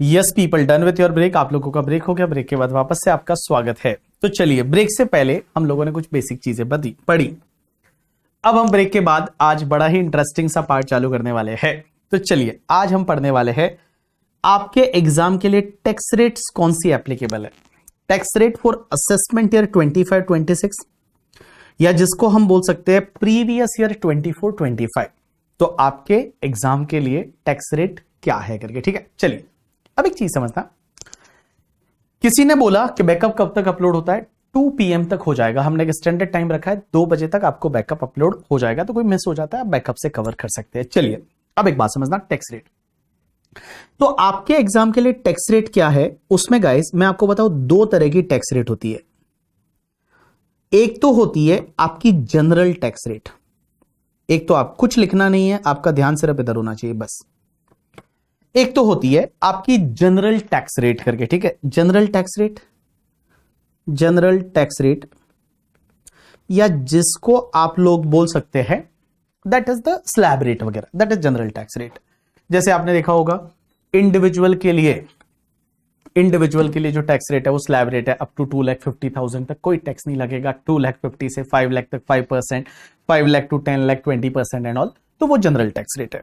Yes people, done with your break. आप लोगों का ब्रेक हो गया, ब्रेक के बाद वापस से आपका स्वागत है। तो चलिए, ब्रेक से पहले हम लोगों ने कुछ बेसिक चीजें पढ़ी। अब हम ब्रेक के बाद आज बड़ा ही इंटरेस्टिंग सा पार्ट चालू करने वाले हैं। तो चलिए, आज हम पढ़ने वाले हैं आपके एग्जाम के लिए टैक्स रेट्स कौन सी एप्लीकेबल है। Tax rate for assessment year 25-26 या जिसको हम बोल सकते हैं प्रीवियस ईयर 24-25। तो आपके एग्जाम के लिए टैक्स रेट क्या है करके, ठीक है। चलिए, अब एक चीज समझना, किसी ने बोला कि बैकअप कब तक अपलोड होता है, 2 PM तक हो जाएगा। हमने एक स्टैंडर्ड टाइम रखा है, 2 बजे तक आपको बैकअप अपलोड हो जाएगा। तो कोई मिस हो जाता है, आप बैकअप से कवर कर सकते हैं। चलिए, अब एक बात समझना, टैक्स रेट। तो आपके एग्जाम के लिए टैक्स रेट क्या है, उसमें गाइस मैं आपको बताऊं, 2 तरह की टैक्स रेट होती है। एक तो होती है आपकी जनरल टैक्स रेट, एक तो आप कुछ लिखना नहीं है, आपका ध्यान सिर्फ इधर होना चाहिए बस। एक तो होती है आपकी जनरल टैक्स रेट करके, ठीक है। General tax rate, general tax rate या जिसको आप लोग बोल सकते हैं that is the slab rate वगैरह, that is general tax rate. जैसे आपने देखा होगा इंडिविजुअल के लिए जो टैक्स रेट है वो स्लैब रेट है, अप टू 2,50,000 तक कोई टैक्स नहीं लगेगा। 2,50,000 से 5 लाख तक 5%, 5 lakh to 10 lakh 20% and all, तो वो जनरल टैक्स रेट है।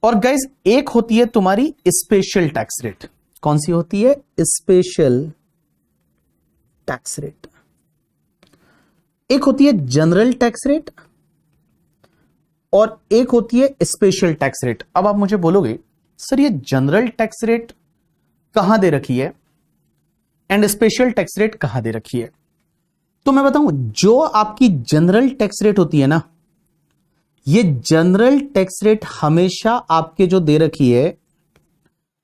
और गाइज एक होती है तुम्हारी स्पेशल टैक्स रेट। कौन सी होती है? Special tax rate. एक होती है जनरल टैक्स रेट और एक होती है स्पेशल टैक्स रेट। अब आप मुझे बोलोगे सर ये जनरल टैक्स रेट कहां दे रखी है एंड स्पेशल टैक्स रेट कहां दे रखी है? तो मैं बताऊं, जो आपकी जनरल टैक्स रेट होती है ना, ये जनरल टैक्स रेट हमेशा आपके जो दे रखी है,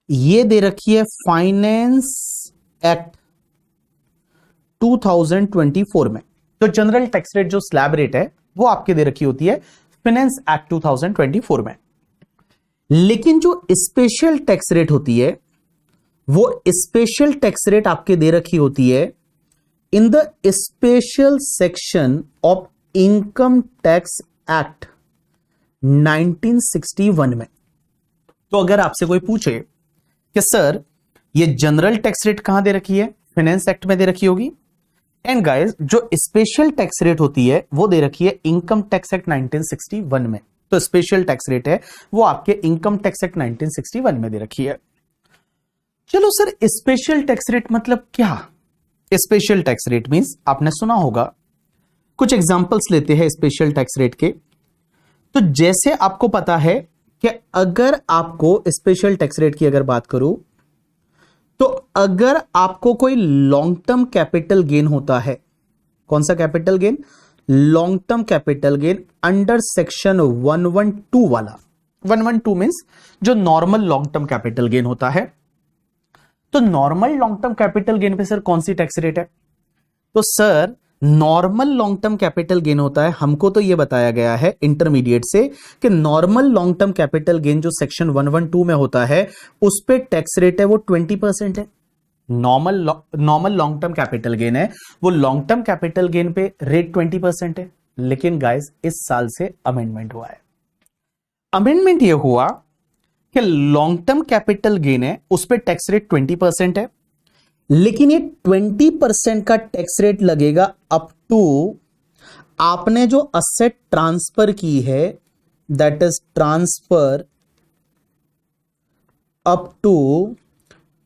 ये दे रखी है फाइनेंस एक्ट 2024 में। तो जनरल टैक्स रेट जो स्लैब रेट है वो आपके दे रखी होती है फाइनेंस एक्ट 2024 में। लेकिन जो स्पेशल टैक्स रेट होती है, वो स्पेशल टैक्स रेट आपके दे रखी होती है in the special section of income tax act 1961 में। तो अगर आपसे कोई पूछे कि सर ये जनरल टैक्स रेट कहां दे रखी है, फाइनेंस एक्ट में दे रखी होगी। एंड गाइस, जो स्पेशल टैक्स रेट होती है वो दे रखी है इनकम टैक्स एक्ट 1961 में। तो स्पेशल टैक्स रेट है वो आपके इनकम टैक्स एक्ट 1961 में दे रखी है। चलो सर, स्पेशल टैक्स रेट मतलब क्या? स्पेशल टैक्स रेट मींस आपने सुना होगा, कुछ एग्जांपल्स लेते हैं स्पेशल टैक्स रेट के। तो जैसे आपको पता है कि अगर आपको स्पेशल टैक्स रेट की अगर बात करूं, तो अगर आपको कोई लॉन्ग टर्म कैपिटल गेन होता है, कौन सा capital gain? Long term capital gain under section 112 वाला। 112 मींस जो normal long term capital gain होता है। तो normal long term capital gain पे सर कौन सी टैक्स रेट है? तो sir normal long term capital gain होता है, हमको तो यह बताया गया है इंटरमीडिएट से कि normal long term capital gain जो सेक्शन 112 में होता है उस पे टैक्स रेट है वो 20% है। Normal long term capital gain है, वो लॉन्ग टर्म कैपिटल गेन पे रेट 20% है। लेकिन गाइस इस साल से अमेंडमेंट हुआ है। अमेंडमेंट यह हुआ कि लॉन्ग टर्म कैपिटल गेन है उस पे टैक्स रेट 20% है, लेकिन ये 20% का टैक्स रेट लगेगा अप टू आपने जो असेट ट्रांसफर की है, that is transfer up to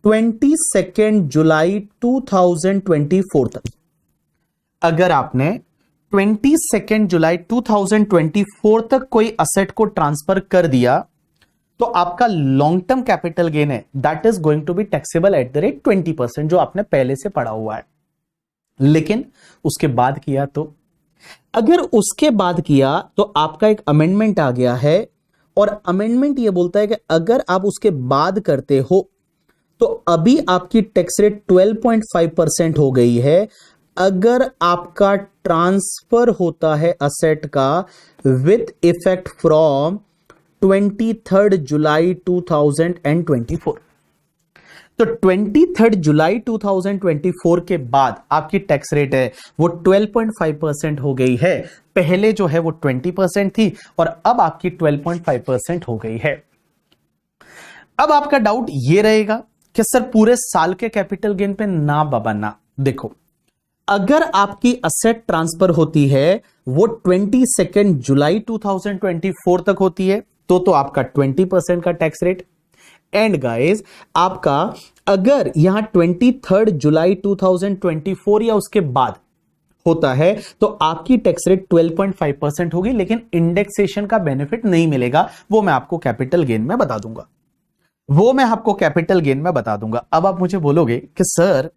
22 जुलाई 2024 तक। अगर आपने 22 जुलाई 2024 तक कोई असेट को ट्रांसफर कर दिया तो आपका लॉन्ग टर्म कैपिटल गेन है that is going to be taxable at the rate 20%, जो आपने पहले से पढ़ा हुआ है। लेकिन उसके बाद किया तो, अगर उसके बाद किया तो आपका एक अमेंडमेंट आ गया है, और अमेंडमेंट यह बोलता है कि अगर आप उसके बाद करते हो तो अभी आपकी टैक्स रेट 12.5% हो गई है। अगर आपका ट्रांसफर होता है असेट का विथ इफेक्ट फ्रॉम 23 जुलाई 2024, तो 23 जुलाई 2024 के बाद आपकी टैक्स रेट है वो 12.5% हो गई है। पहले जो है वो 20% थी और अब आपकी 12.5% हो गई है। अब आपका डाउट ये रहेगा कि सर पूरे साल के कैपिटल गेन पे ना बाबा ना। देखो, अगर आपकी असेट ट्रांसफर होती है वो 22 जुलाई 2024 तक होती है तो आपका 20% का टैक्स रेट। एंड गाइस, आपका अगर यहां 23 जुलाई 2024 या उसके बाद होता है तो आपकी टैक्स रेट 12.5% होगी, लेकिन इंडेक्सेशन का बेनिफिट नहीं मिलेगा। वो मैं आपको कैपिटल गेन में बता दूंगा, वो मैं आपको कैपिटल गेन में बता दूंगा। अब आप मुझे बोलोगे कि सर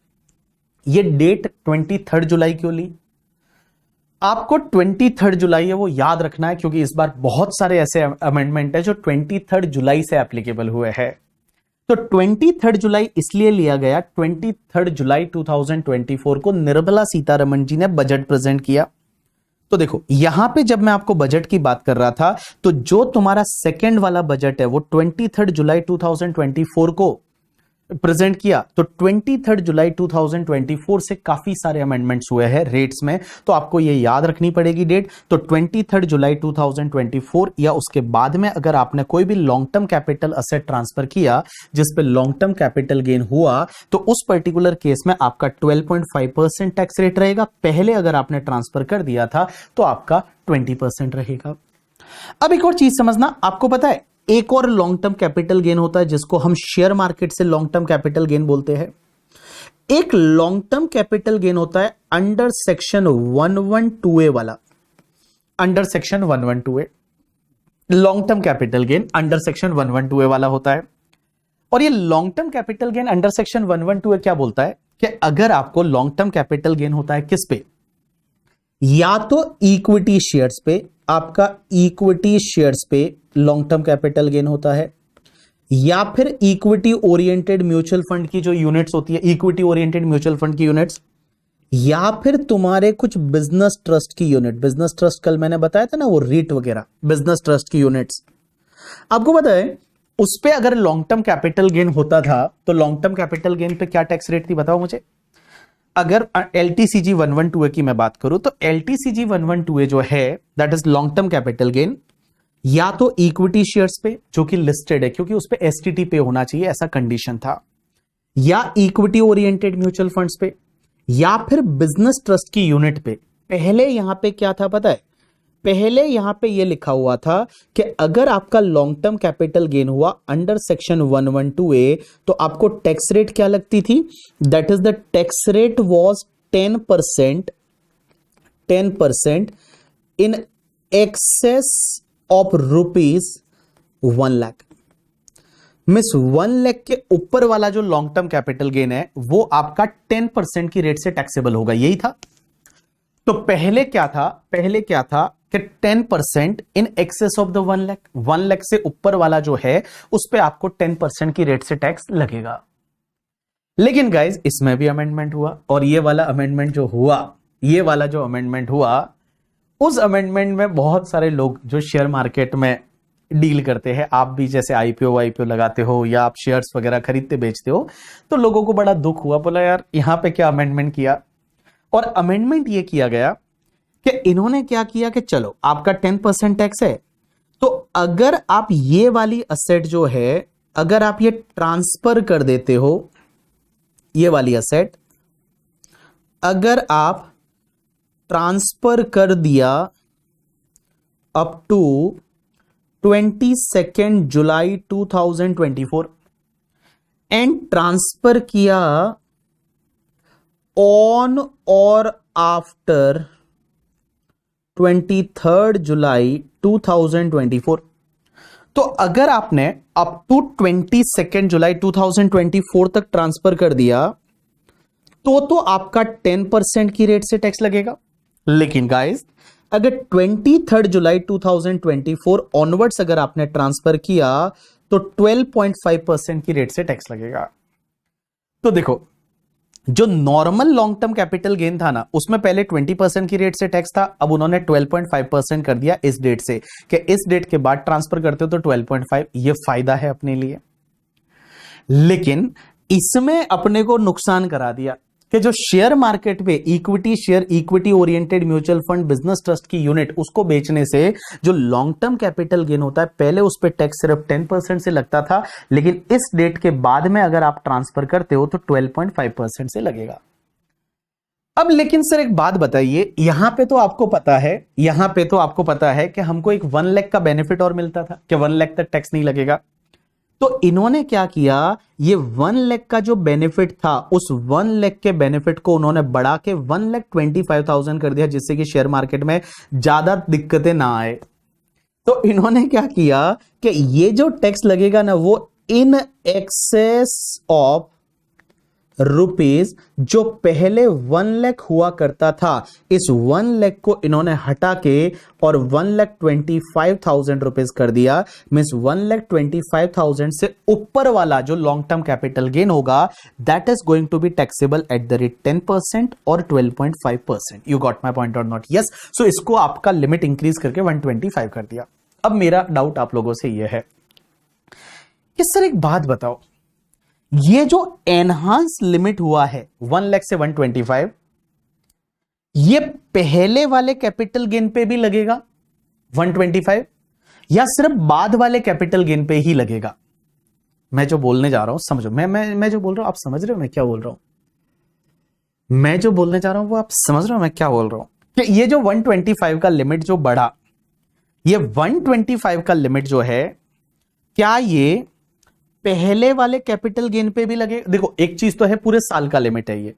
ये डेट 23 जुलाई क्यों ली? आपको 23 जुलाई है वो याद रखना है, क्योंकि इस बार बहुत सारे ऐसे अमेंडमेंट है जो 23 जुलाई से एप्लीकेबल हुए हैं। तो 23 जुलाई इसलिए लिया गया, 23 जुलाई 2024 को निर्मला सीतारमण जी ने बजट प्रेजेंट किया। तो देखो, यहां पे जब मैं आपको बजट की बात कर रहा था तो जो तुम्हारा सेकंड वाला बजट है वो 23 जुलाई 2024 को प्रेजेंट किया। तो 23 जुलाई 2024 से काफी सारे अमेंडमेंट्स हुए हैं रेट्स में, तो आपको ये याद रखनी पड़ेगी डेट। तो 23 जुलाई 2024 या उसके बाद में अगर आपने कोई भी long term capital asset transfer किया जिस पे लॉन्ग टर्म कैपिटल गेन हुआ, तो उस पर्टिकुलर केस में आपका 12.5% टैक्स रेट रहेगा। पहले अगर आपने ट्रांसफर कर दिया था तो आपका 20% रहेगा। अब एक और चीज समझना, आपको पता है एक और लॉन्ग टर्म कैपिटल गेन होता है जिसको हम शेयर मार्केट से लॉन्ग टर्म कैपिटल गेन बोलते हैं। एक लॉन्ग टर्म कैपिटल गेन होता है अंडर सेक्शन 112A वाला। Under section 112A long term capital gain under section 112A वाला होता है। और ये long term capital gain under section 112A क्या बोलता है कि अगर आपको लॉन्ग टर्म कैपिटल गेन होता है किस पे, या तो इक्विटी शेयर्स पे, आपका इक्विटी शेयर्स पे लॉन्ग टर्म कैपिटल गेन होता है, या फिर इक्विटी ओरिएंटेड म्यूचुअल फंड की जो यूनिट्स होती है, इक्विटी ओरिएंटेड म्यूचुअल फंड की यूनिट्स, या फिर तुम्हारे कुछ बिजनेस ट्रस्ट की यूनिट। बिजनेस ट्रस्ट कल मैंने बताया था ना, वो रीट वगैरह बिजनेस ट्रस्ट की यूनिट्स। आपको पता है उस पे अगर लॉन्ग टर्म कैपिटल गेन होता था तो लॉन्ग टर्म कैपिटल गेन पे क्या टैक्स रेट थी बताओ मुझे। अगर LTCG 112A की मैं बात करूं तो LTCG 112A जो है that is long term capital gain, या तो इक्विटी शेयर्स पे जो कि लिस्टेड है क्योंकि उस पे STT पे होना चाहिए ऐसा कंडीशन था, या इक्विटी ओरिएंटेड म्यूचुअल फंड्स पे, या फिर बिजनेस ट्रस्ट की यूनिट पे। पहले यहां पे क्या था पता है, पहले यहां पे ये लिखा हुआ था कि अगर आपका लॉन्ग टर्म कैपिटल गेन हुआ अंडर सेक्शन 112A तो आपको टैक्स रेट क्या लगती थी, that is the tax rate was 10% in excess of ₹1 lakh. Miss 1 lakh के ऊपर वाला जो लॉन्ग टर्म कैपिटल गेन है वो आपका 10% की रेट से टैक्सेबल होगा, यही था। तो पहले क्या था कि 10% in excess of the 1 lakh, 1 lakh से ऊपर वाला जो है उस पे आपको 10% की रेट से टैक्स लगेगा। लेकिन गाइज इसमें भी अमेंडमेंट हुआ, और ये वाला अमेंडमेंट जो हुआ, ये वाला जो अमेंडमेंट हुआ, उस अमेंडमेंट में बहुत सारे लोग जो शेयर मार्केट में डील करते हैं, आप भी जैसे IPO लगाते हो या आप शेयर्स वगैरह खरीदते बेचते हो, तो लोगों को बड़ा दुख हुआ, बोला यार यहां पे क्या अमेंडमेंट किया। और अमेंडमेंट ये किया गया कि इन्होंने क्या किया कि चलो आपका 10% टैक्स है, तो अगर आप ये वाली असेट जो है अगर आप ये ट्रांसफर कर देते हो, ये वाली असेट अगर आप ट्रांसफर कर दिया अप टू 22 जुलाई 2024 एंड ट्रांसफर किया ऑन और आफ्टर 23 जुलाई 2024, तो अगर आपने अप टू 22 जुलाई 2024 तक ट्रांसफर कर दिया तो आपका 10% की रेट से टैक्स लगेगा। लेकिन गाइस अगर 23 जुलाई 2024 ऑनवर्ड्स अगर आपने ट्रांसफर किया तो 12.5% की रेट से टैक्स लगेगा। तो देखो, जो normal long term capital gain था ना उसमें पहले 20% की रेट से टैक्स था, अब उन्होंने 12.5% कर दिया इस डेट से, कि इस डेट के बाद ट्रांसफर करते हो तो 12.5, ये फायदा है अपने लिए। लेकिन इसमें अपने को नुकसान करा दिया। कि जो शेयर मार्केट पे equity share, equity oriented mutual fund, business trust की यूनिट, उसको बेचने से जो लॉन्ग टर्म कैपिटल गेन होता है, पहले उस पर टैक्स सिर्फ 10% से लगता था, लेकिन इस डेट के बाद में अगर आप ट्रांसफर करते हो तो 12.5% से लगेगा। अब लेकिन सर एक बात बताइए, यहां पे तो आपको पता है कि हमको एक 1 लाख का बेनिफिट और मिलता था कि 1 लाख तक टैक्स नहीं लगेगा। तो इन्होंने क्या किया, ये 1 लाख का जो बेनिफिट था, उस 1 लाख के बेनिफिट को उन्होंने बढ़ा के 1,25,000 कर दिया, जिससे कि शेयर मार्केट में ज्यादा दिक्कतें ना आए। तो इन्होंने क्या किया कि ये जो टैक्स लगेगा ना, वो इन एक्सेस ऑफ रुपीज जो पहले 1 लाख हुआ करता था, इस 1 लाख को इन्होंने हटा के और 1,25,000 रुपीज कर दिया। मींस 1,25,000 से ऊपर वाला जो लॉन्ग टर्म कैपिटल गेन होगा, that is going to be taxable at the rate 10% और 12.5%। यू गॉट माई पॉइंट और नॉट? यस। सो इसको आपका लिमिट इंक्रीज करके 125 कर दिया। अब मेरा डाउट आप लोगों से यह है कि सर एक बात बताओ, ये जो एनहांस लिमिट हुआ है 1 लाख से 125, ये पहले वाले कैपिटल गेन पे भी लगेगा 125, या सिर्फ बाद वाले कैपिटल गेन पे ही लगेगा? मैं जो बोलने जा रहा हूं समझो, मैं जो बोल रहा हूं आप समझ रहे हो मैं क्या बोल रहा हूं? मैं जो बोलने जा रहा हूं वो आप समझ रहे हो मैं क्या बोल रहा हूं? कि ये जो 125 का लिमिट जो बढ़ा, ये 125 का लिमिट जो है, क्या ये पहले वाले कैपिटल गेन पे भी लगेगा? देखो एक चीज तो है, पूरे साल का लिमिट है ये,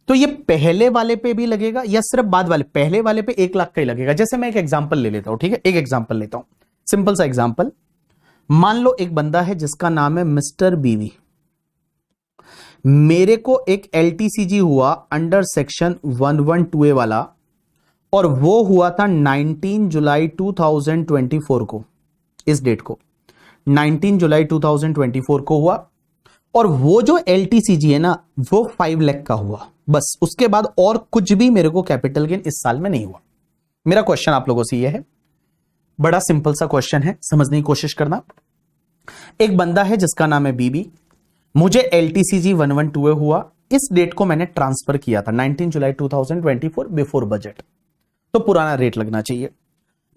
तो ये पहले वाले पे भी लगेगा या सिर्फ बाद वाले? पहले वाले पे 1 लाख का ही लगेगा। जैसे मैं एक एग्जांपल ले लेता हूं, ठीक है, एक एग्जांपल लेता हूं, सिंपल सा एग्जांपल। मान लो एक बंदा है जिसका नाम है मिस्टर बीवी, मेरे को एक एलटीसीजी हुआ अंडर सेक्शन 112A वाला, और वो हुआ था 19 जुलाई 2024 को, इस डेट को 19 जुलाई 2024 को हुआ, और वो जो एलटीसीजी है ना, वो 5 लाख का हुआ, बस। उसके बाद और कुछ भी मेरे को कैपिटल गेन इस साल में नहीं हुआ। मेरा क्वेश्चन आप लोगों से ये है, बड़ा सिंपल सा क्वेश्चन है, समझने की कोशिश करना। एक बंदा है जिसका नाम है बीबी, मुझे एलटीसीजी 112A हुआ, इस डेट को मैंने ट्रांसफर किया था 19 जुलाई 2024 बिफोर बजट, तो पुराना रेट लगना चाहिए।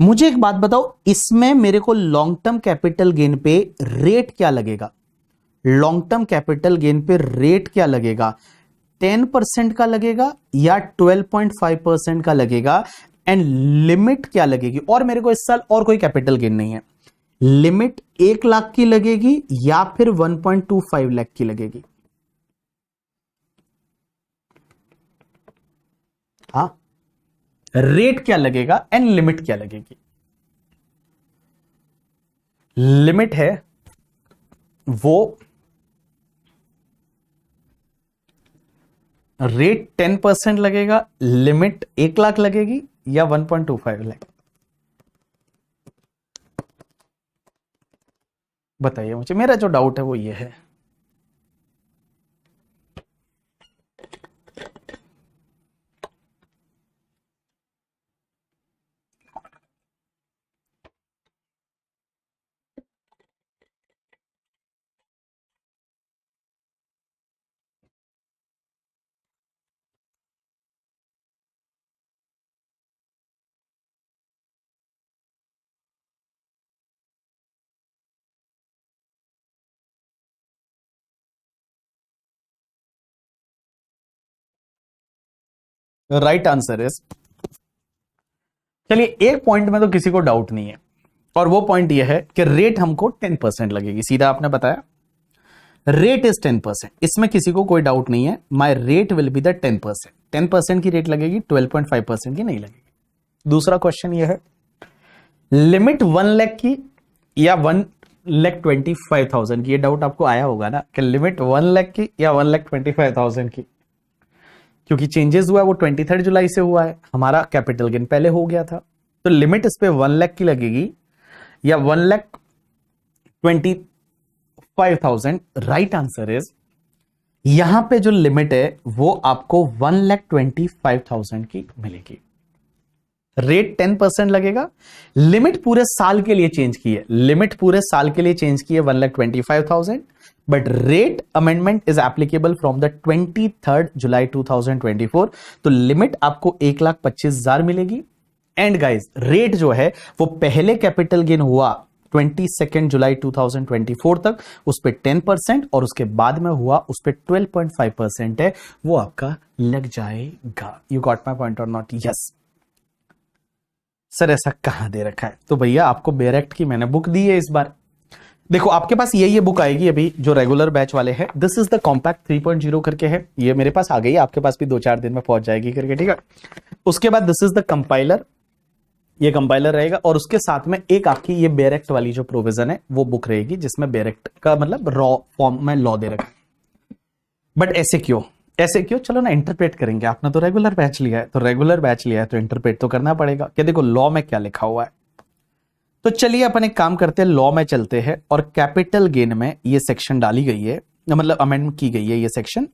मुझे एक बात बताओ, इसमें मेरे को लॉन्ग टर्म कैपिटल गेन पे रेट क्या लगेगा? लॉन्ग टर्म कैपिटल गेन पे रेट क्या लगेगा? 10% का लगेगा या 12.5% का लगेगा? एंड लिमिट क्या लगेगी? और मेरे को इस साल और कोई कैपिटल गेन नहीं है, लिमिट 1 लाख की लगेगी या फिर 1.25 लाख की लगेगी? हाँ, रेट क्या लगेगा एंड लिमिट क्या लगेगी? लिमिट है वो रेट 10% लगेगा, लिमिट 1 लाख लगेगी या 1.25 लाख? बताइए मुझे, मेरा जो डाउट है वो ये है। राइट आंसर इज, चलिए एक पॉइंट में तो किसी को डाउट नहीं है, और वो पॉइंट ये है कि रेट हमको 10% लगेगी। सीधा आपने बताया रेट इज 10%, इसमें किसी को कोई डाउट नहीं है। My rate will be the 10%, 10% की रेट लगेगी, 12.5% की नहीं लगेगी। दूसरा क्वेश्चन ये है, लिमिट 1 लाख की या 1,25,000 की? ये डाउट आपको आया होगा ना कि लिमिट 1 लाख की या 1,25,000 की, क्योंकि चेंजेस हुआ है वो 23 जुलाई से हुआ है, हमारा कैपिटल गेन पहले हो गया था। तो लिमिट इस पे 1 लाख की लगेगी या 1,25,000? राइट आंसर इज, यहां पे जो लिमिट है वो आपको 1,25,000 की मिलेगी। रेट 10% लगेगा। लिमिट पूरे साल के लिए चेंज की है, लिमिट पूरे साल के लिए चेंज की है 1,25,000, but rate amendment is applicable from the 23 जुलाई 2024। तो लिमिट आपको 1,25,000 मिलेगी। एंड गाइज रेट जो है वो पहले कैपिटल गेन हुआ 22 जुलाई 2024 तक, उस पे 10% और उसके बाद में हुआ उस पे 12.5% है, वो आपका लग जाएगा। यू गॉट माई पॉइंट और नॉट? यस सर, ऐसा कहां दे रखा है? तो भैया आपको बेरेक्ट की मैंने बुक दी है इस बार। देखो आपके पास ये बुक आएगी अभी जो रेगुलर बैच वाले हैं। दिस इज द कॉम्पैक्ट 3.0 करके है, ये मेरे पास आ गई है, आपके पास भी 2-4 दिन में पहुंच जाएगी करके, ठीक है। उसके बाद दिस इज द कंपाइलर, ये कंपाइलर रहेगा, और उसके साथ में एक आपकी ये बेरेक्ट वाली जो प्रोविजन है वो बुक रहेगी, जिसमें बेरेक्ट का मतलब रॉ फॉर्म में लॉ दे रखा है। बट ऐसे क्यों, ऐसे क्यों? चलो ना इंटरप्रेट करेंगे। आपने तो रेगुलर बैच लिया है, तो रेगुलर बैच लिया है तो इंटरप्रेट तो करना पड़ेगा कि देखो लॉ में क्या लिखा हुआ है। तो चलिए अपन एक काम करते हैं, लॉ में चलते हैं और कैपिटल गेन में ये सेक्शन डाली गई है, मतलब अमेंडमेंट की गई है ये सेक्शन।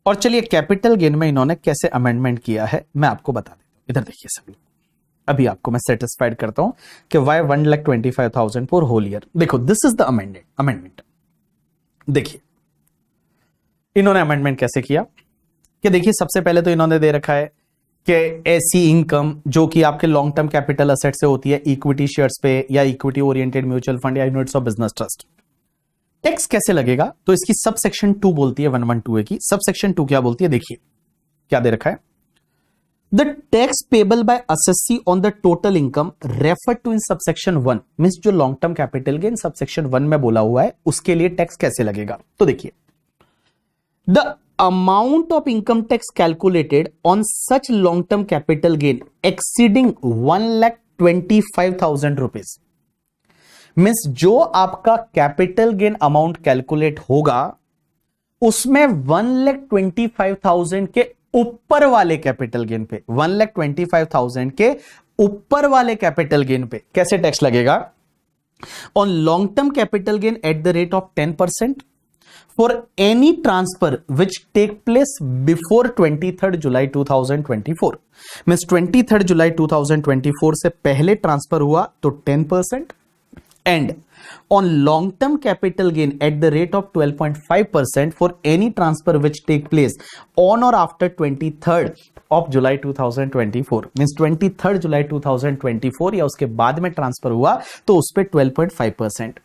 और चलिए कैपिटल गेन में इन्होंने कैसे अमेंडमेंट किया है मैं आपको बता देता हूं। इधर देखिए सब लोग, अभी आपको मैं सेटिस्फाइड करता हूं कि वाई 1,25,000 फॉर होल ईयर। देखो दिस इज द अमेंडमेंट। देखिए इन्होंने अमेंडमेंट कैसे किया कि देखिए सबसे पहले तो इन्होंने दे रखा है कि ऐसी इनकम जो कि आपके लॉन्ग टर्म कैपिटल असेट से होती है, इक्विटी शेयर्स पे या इक्विटी ओरिएंटेड म्यूचुअल फंड या units of business trust, tax कैसे लगेगा? तो इसकी सब सेक्शन 2 बोलती है, 112A की सब सेक्शन 2 क्या बोलती है? देखिए क्या दे रखा है, the tax payable by assessee on the total income refer to in subsection 1, means जो long term capital gain subsection 1 में बोला हुआ है उसके लिए टैक्स कैसे लगेगा। तो देखिए the amount of income tax calculated on such long term capital gain exceeding 1,25,000 rupees, means जो आपका कैपिटल गेन अमाउंट कैलकुलेट होगा उसमें 1,25,000 के ऊपर वाले कैपिटल गेन पे, 1,25,000 के ऊपर वाले कैपिटल गेन पे कैसे टैक्स लगेगा? On long term capital gain at the rate of 10% for any transfer which take place before 23rd July 2024, means 23rd जुलाई 2024 से पहले ट्रांसफर हुआ तो 10%, and on long term capital gain at the rate of 12.5% for any transfer which take place on और after 23rd of जुलाई 2024, means 23rd जुलाई 2024 या उसके बाद में ट्रांसफर हुआ तो उस पर 12.5%।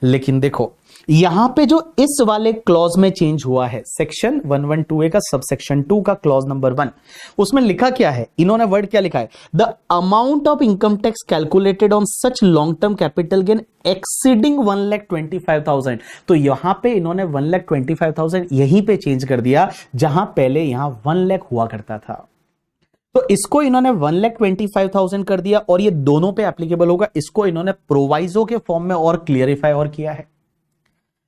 लेकिन देखो यहां पे जो इस वाले क्लॉज में चेंज हुआ है, सेक्शन 112A का सबसेक्शन 2 का क्लॉज नंबर 1, उसमें लिखा क्या है? इन्होंने वर्ड क्या लिखा है? The amount of income tax calculated on such long term capital gain exceeding 1,25,000। तो यहां पे इन्होंने 1,25,000 यहीं पे चेंज कर दिया जहां पहले यहां 1 लाख हुआ करता था। तो इसको इन्होंने 1,25,000 कर दिया और ये दोनों पे एप्लीकेबल होगा। इसको इन्होंने प्रोवाइजो के फॉर्म में और क्लियरिफाई और किया है।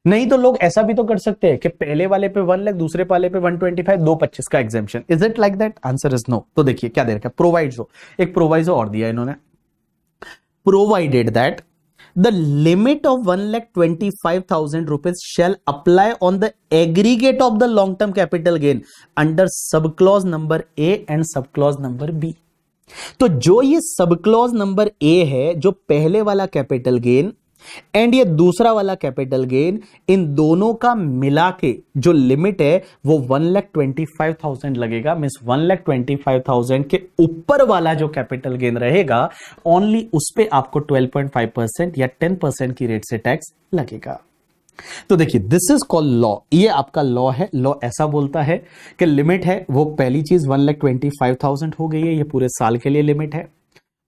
नहीं तो लोग ऐसा भी तो कर सकते हैं कि पहले वाले पे 1 लाख, दूसरे वाले पे 125, 225 का exemption. Is it like that? Answer is no. तो देखिए क्या दे रखा है, प्रोवाइडो, एक प्रोवाइजो और दिया इन्होंने, provided that the limit of 1,25,000 rupees shall apply on the aggregate of the long term capital gain under subclause number A and subclause number B। तो जो ये सबक्लॉज नंबर A है, जो पहले वाला कैपिटल गेन एंड ये दूसरा वाला कैपिटल गेन, इन दोनों का मिला के जो लिमिट है वो 1,25,000 लगेगा। मींस 1,25,000 के ऊपर वाला जो कैपिटल गेन रहेगा ओनली उस पे आपको 12.5% या 10% की रेट से टैक्स लगेगा। तो देखिए दिस इज कॉल्ड लॉ, ये आपका लॉ है। लॉ ऐसा बोलता है कि लिमिट है वो पहली चीज 1,25,000 हो गई है, ये पूरे साल के लिए लिमिट है।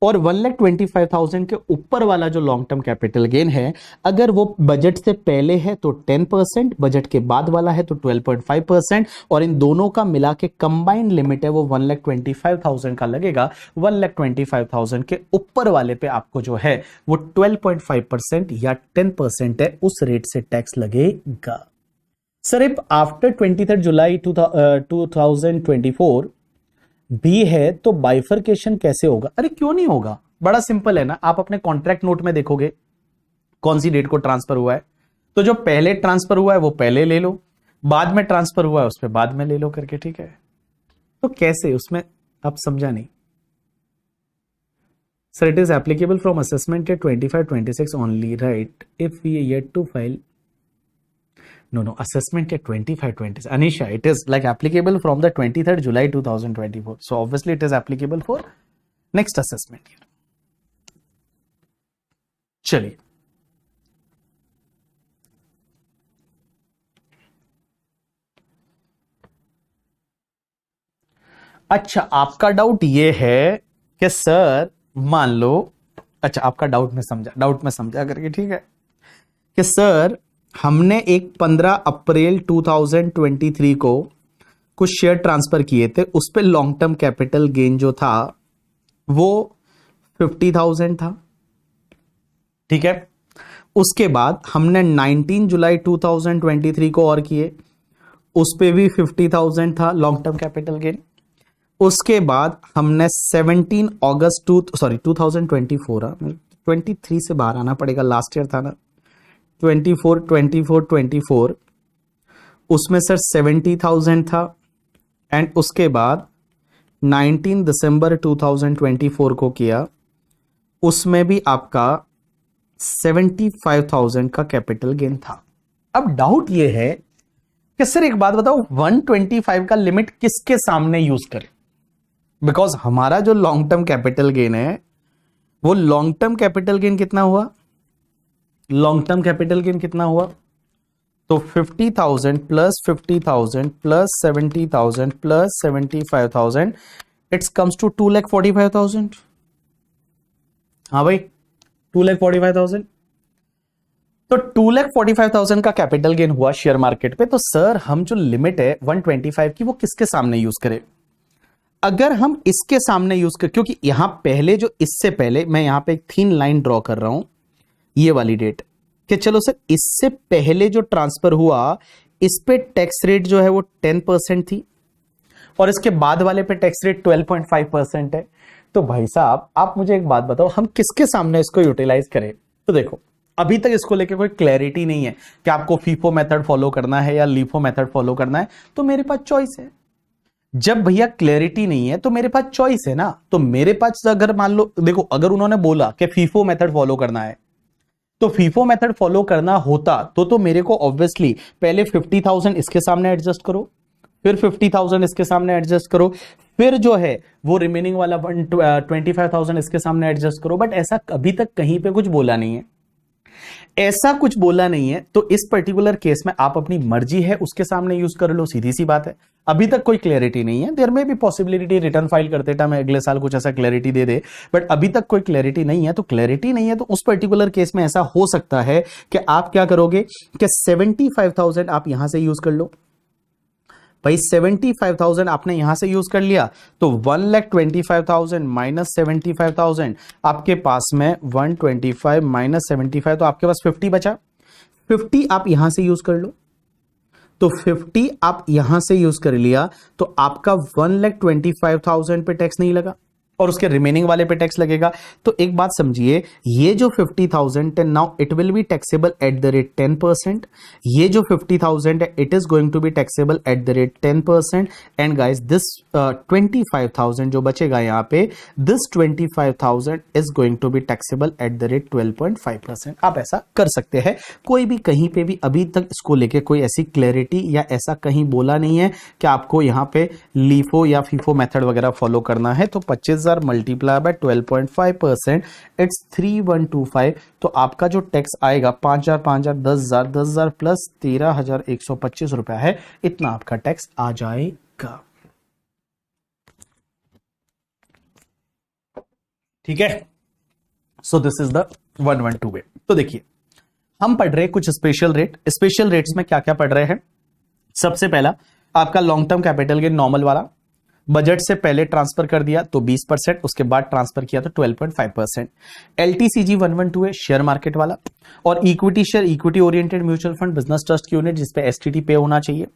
और 1,25,000 के ऊपर वाला जो लॉन्ग टर्म कैपिटल गेन है, अगर वो बजट से पहले है तो 10%, बजट के बाद वाला है तो 12.5%, और इन दोनों का मिला के कंबाइंड लिमिट है वो 1,25,000 का लगेगा। 1,25,000 के ऊपर वाले पे आपको जो है वो 12.5% या 10% है, उस रेट से टैक्स लगेगा। सर इफ आफ्टर 23 जुलाई 2024 भी है तो बाइफरकेशन कैसे होगा? अरे क्यों नहीं होगा, बड़ा सिंपल है ना। आप अपने कॉन्ट्रैक्ट नोट में देखोगे कौन सी डेट को ट्रांसफर हुआ है, तो जो पहले ट्रांसफर हुआ है वो पहले ले लो, बाद में ट्रांसफर हुआ है उस पर बाद में ले लो करके, ठीक है। तो कैसे, उसमें आप समझा नहीं। Sir, it is applicable from assessment year 25-26 only, right? If we are yet to file. No, assessment year 25-26. Anisha, it is like applicable from the 23rd July 2024. So obviously it is applicable for next assessment year. चलिए, अच्छा आपका doubt ये है कि sir मान लो, अच्छा आपका doubt में समझा करके, ठीक है, कि सर हमने एक 15 अप्रैल 2023 को कुछ शेयर ट्रांसफर किए थे, उस पे लॉन्ग टर्म कैपिटल गेन जो था वो 50,000 था, ठीक है। उसके बाद हमने 19 जुलाई 2023 को और किए, उस पे भी 50,000 था लॉन्ग टर्म कैपिटल गेन। उसके बाद हमने 17 अगस्त 2024, 23 से बाहर आना पड़ेगा, लास्ट ईयर था ना, 24 उसमें सर 70,000 था। एंड उसके बाद 19 दिसंबर 2024 को किया, उसमें भी आपका 75,000 का कैपिटल गेन था। अब डाउट ये है कि सर एक बात बताओ, 125 का लिमिट किसके सामने यूज करें? बिकॉज हमारा जो लॉन्ग टर्म कैपिटल गेन है, वो लॉन्ग टर्म कैपिटल गेन कितना हुआ, लॉन्ग टर्म कैपिटल गेन कितना हुआ, तो 50,000 plus 50,000 plus 70,000 plus 75,000, it's comes to 2,45,000। हाँ भाई, 2,45,000। तो 2,45,000 का कैपिटल गेन हुआ शेयर मार्केट पे। तो सर हम जो लिमिट है 125 की, वो किसके सामने यूज करें? अगर हम इसके सामने यूज कर, क्योंकि यहां पहले जो, इससे पहले मैं यहां पे एक थीन लाइन ड्रॉ कर रहा हूं, ये वाली डेट, कि चलो सर इससे पहले जो ट्रांसफर हुआ इस पे टैक्स रेट जो है वो 10% थी, और इसके बाद वाले पे टैक्स रेट 12.5% है। तो भाई साहब आप मुझे एक बात बताओ, हम किसके सामने इसको यूटिलाइज करें? तो देखो, अभी तक इसको लेके कोई क्लैरिटी नहीं है कि आपको फीफो मेथड फॉलो करना है या लीफो मेथड फॉलो करना है। तो मेरे पास चॉइस है। जब भैया क्लैरिटी नहीं है तो मेरे पास चॉइस है ना। तो मेरे पास अगर मान लो, देखो अगर उन्होंने बोला कि फीफो मेथड फॉलो करना है, तो फीफो मेथड फॉलो करना होता तो मेरे को ऑब्वियसली पहले 50,000 इसके सामने एडजस्ट करो, फिर 50,000 इसके सामने एडजस्ट करो, फिर जो है वो रिमेनिंग वाला 25,000 इसके सामने एडजस्ट करो। बट ऐसा अभी तक कहीं पे कुछ बोला नहीं है, ऐसा कुछ बोला नहीं है। तो इस पर्टिकुलर केस में आप अपनी मर्जी है उसके सामने यूज कर लो, सीधी सी बात है। अभी तक कोई क्लैरिटी नहीं है, देयर में भी पॉसिबिलिटी रिटर्न फाइल करते टाइम अगले साल कुछ ऐसा क्लैरिटी दे दे, बट अभी तक कोई क्लैरिटी नहीं है। तो क्लैरिटी नहीं है तो उस पर्टिकुलर केस में ऐसा हो सकता है कि आप क्या करोगे कि 75,000 आप यहां से यूज कर लो। भाई 75,000 आपने यहां से यूज कर लिया, तो 1,25,000 माइनस 75,000, आपके पास में 125 माइनस 75, तो आपके पास 50 बचा। 50 आप यहां से यूज कर लो, तो 50 आप यहां से यूज कर लिया, तो आपका 1,25,000 पे टैक्स नहीं लगा और उसके रिमेनिंग वाले पे टैक्स लगेगा। तो एक बात समझिए, ये जो 50,000 है now it will be taxable at the rate 10%। ये जो 50,000 है it is going to be taxable at the rate 10%। And guys this 25,000 जो बचेगा यहाँ पे, this 25,000 is going to be taxable at the rate 12.5%। आप ऐसा कर सकते हैं। कोई भी कहीं पे भी अभी तक इसको लेके कोई ऐसी क्लैरिटी या ऐसा कहीं बोला नहीं है कि आपको यहाँ पे लीफो या फीफो मेथड वगैरह फॉलो करना है। तो 25,000 मल्टीप्लाई बाय 12.5%, इट्स 3,125। तो आपका जो टैक्स आएगा 5,000 5,000 10,000 10,000 प्लस 13,125 रुपया है, इतना आपका टैक्स आ जाएगा। ठीक है, सो दिस इज द 112 वे। तो देखिए हम पढ़ रहे कुछ स्पेशल रेट। स्पेशल रेट्स में क्या क्या पढ़ रहे हैं? सबसे पहला आपका long term capital gain normal वाला, बजट से पहले ट्रांसफर कर दिया तो 20%, उसके बाद ट्रांसफर किया तो 12.5%। एलटीसीजी 112 है शेयर मार्केट वाला, और equity share equity oriented mutual fund business trust की यूनिट जिसपे एसटीटी पे होना चाहिए।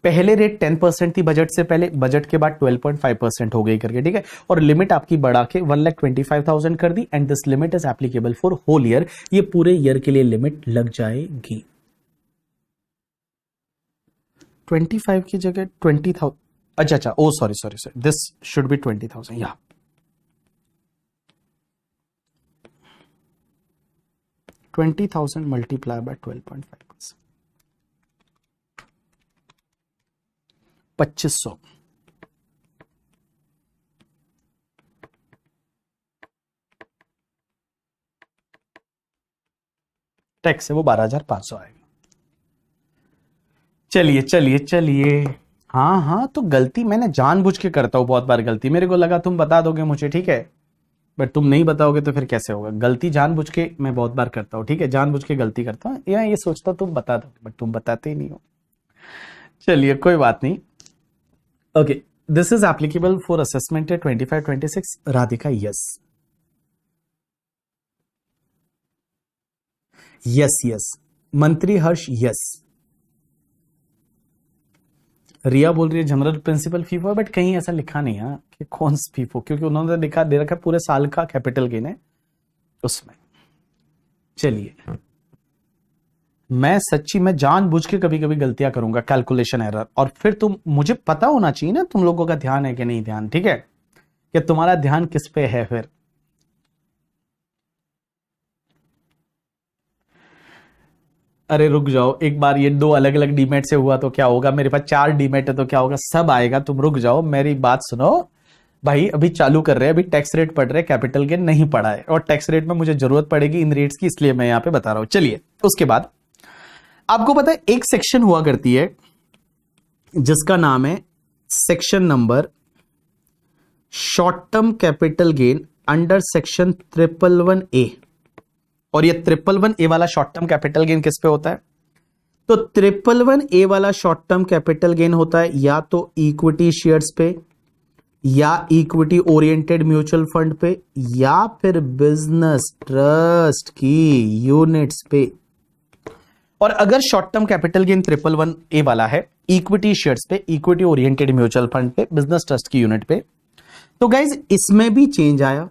पहले रेट 10% थी बजट से पहले, बजट के बाद 12.5% हो गई करके, ठीक है। और लिमिट आपकी बढ़ा के 1,25,000 कर दी, and this limit is applicable for whole year. ये पूरे ईयर के लिए लिमिट लग जाएगी। 25 की जगह 20,000, अच्छा, ओ सॉरी, दिस शुड बी 20,000। या 20,000 मल्टीप्लाई बाय 12.5%, 2500। टैक्स है वो 12,500 आएगा। चलिए चलिए चलिए, हाँ हाँ, तो गलती मैंने जानबूझ के करता हूं बहुत बार गलती, मेरे को लगा तुम बता दोगे मुझे, ठीक है, बट तुम नहीं बताओगे तो फिर कैसे होगा। गलती जानबूझ के मैं बहुत बार करता हूं, ठीक है, जानबूझ के गलती करता हूं, या ये सोचता तुम बता दोगे बट तुम बताते ही नहीं हो। चलिए कोई बात नहीं। Okay, this is applicable for assessment 25-26। Radhika yes yes yes. मंत्री हर्ष यस। रिया बोल रही है जनरल प्रिंसिपल फीफो है, बट कहीं ऐसा लिखा नहीं है कि कौन सा फीफो, क्योंकि उन्होंने लिखा दे रखा है पूरे साल का कैपिटल गेन है उसमें। चलिए, मैं सच्ची मैं जानबूझ के कभी कभी गलतियां करूंगा, कैलकुलेशन एरर, और फिर तुम, मुझे पता होना चाहिए ना तुम लोगों का ध्यान है कि नहीं ध्यान, ठीक है, कि तुम्हारा ध्यान किस पे है। फिर अरे रुक जाओ एक बार, ये 2 अलग अलग डीमेट से हुआ तो क्या होगा, मेरे पास 4 डीमेट है तो क्या होगा, सब आएगा। तुम रुक जाओ, मेरी बात सुनो भाई, अभी चालू कर रहे हैं, अभी टैक्स रेट पढ़ रहे हैं, कैपिटल गेन नहीं पढ़ा है, और टैक्स रेट में मुझे जरूरत पड़ेगी इन रेट्स की, इसलिए मैं यहां पे बता रहा हूं। चलिए, उसके बाद आपको पता है एक सेक्शन हुआ करती है जिसका नाम है section number short term capital gain under section 111A। और ये 111A वाला शॉर्ट टर्म कैपिटल गेन किस पे होता है? तो 111A वाला शॉर्ट टर्म कैपिटल गेन होता है या तो इक्विटी शेयर्स पे, या इक्विटी ओरिएंटेड म्यूचुअल फंड पे, या फिर बिजनेस ट्रस्ट की यूनिट्स पे। और अगर short term capital gain 111A वाला है इक्विटी शेयर्स पे, इक्विटी ओरिएंटेड म्यूचुअल फंड पे, बिजनेस ट्रस्ट की यूनिट पे, तो गाइज इसमें भी चेंज आया।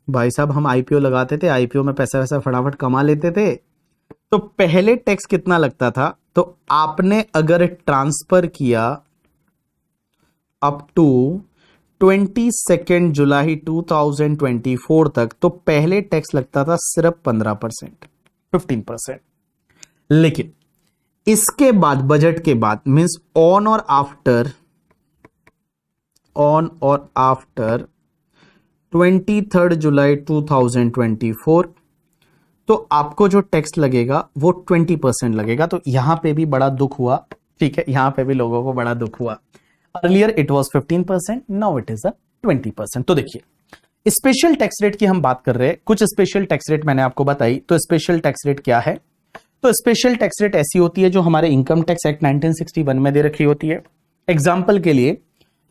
भाई साहब हम आईपीओ लगाते थे, आईपीओ में पैसा वैसा फटाफट कमा लेते थे, तो पहले टैक्स कितना लगता था, तो आपने अगर ट्रांसफर किया अप टू 22 जुलाई 2024 तक, तो पहले टैक्स लगता था सिर्फ 15%, 15%। लेकिन इसके बाद, बजट के बाद, मींस ऑन और आफ्टर 23 जुलाई 2024, तो आपको जो टैक्स लगेगा वो 20% लगेगा। तो यहां पे भी बड़ा दुख हुआ, ठीक है, यहां पे भी लोगों को बड़ा दुख हुआ। Earlier it was 15%, now it is 20%। तो देखिए, स्पेशल टैक्स रेट की हम बात कर रहे हैं, कुछ स्पेशल टैक्स रेट मैंने आपको बताई। तो स्पेशल टैक्स रेट क्या है? तो स्पेशल टैक्स रेट ऐसी होती है जो हमारे इनकम टैक्स एक्ट 1961 में दे रखी होती है। एग्जाम्पल के लिए,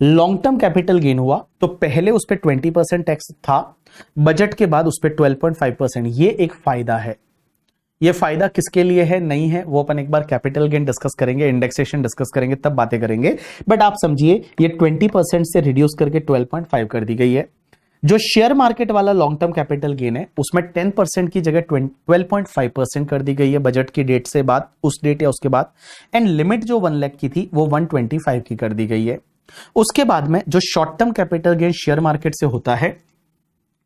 लॉन्ग टर्म कैपिटल गेन हुआ तो पहले उस पर 20% टैक्स था, बजट के बाद उस पर 12.5%। ये एक फायदा है। ये फायदा किसके लिए है, नहीं है, वो अपन एक बार कैपिटल गेन डिस्कस करेंगे, इंडेक्सेशन डिस्कस करेंगे, तब बातें करेंगे। बट आप समझिए, ये 20% से रिड्यूस करके 12.5 कर दी गई है। जो शेयर मार्केट वाला लॉन्ग टर्म कैपिटल गेन है उसमें 10% की जगह 12.5% कर दी गई है बजट की डेट से बाद, उस डेट या उसके बाद। एंड लिमिट जो 1 लाख की थी वो 125 की कर दी गई है। उसके बाद में जो short term capital gain share market से होता है,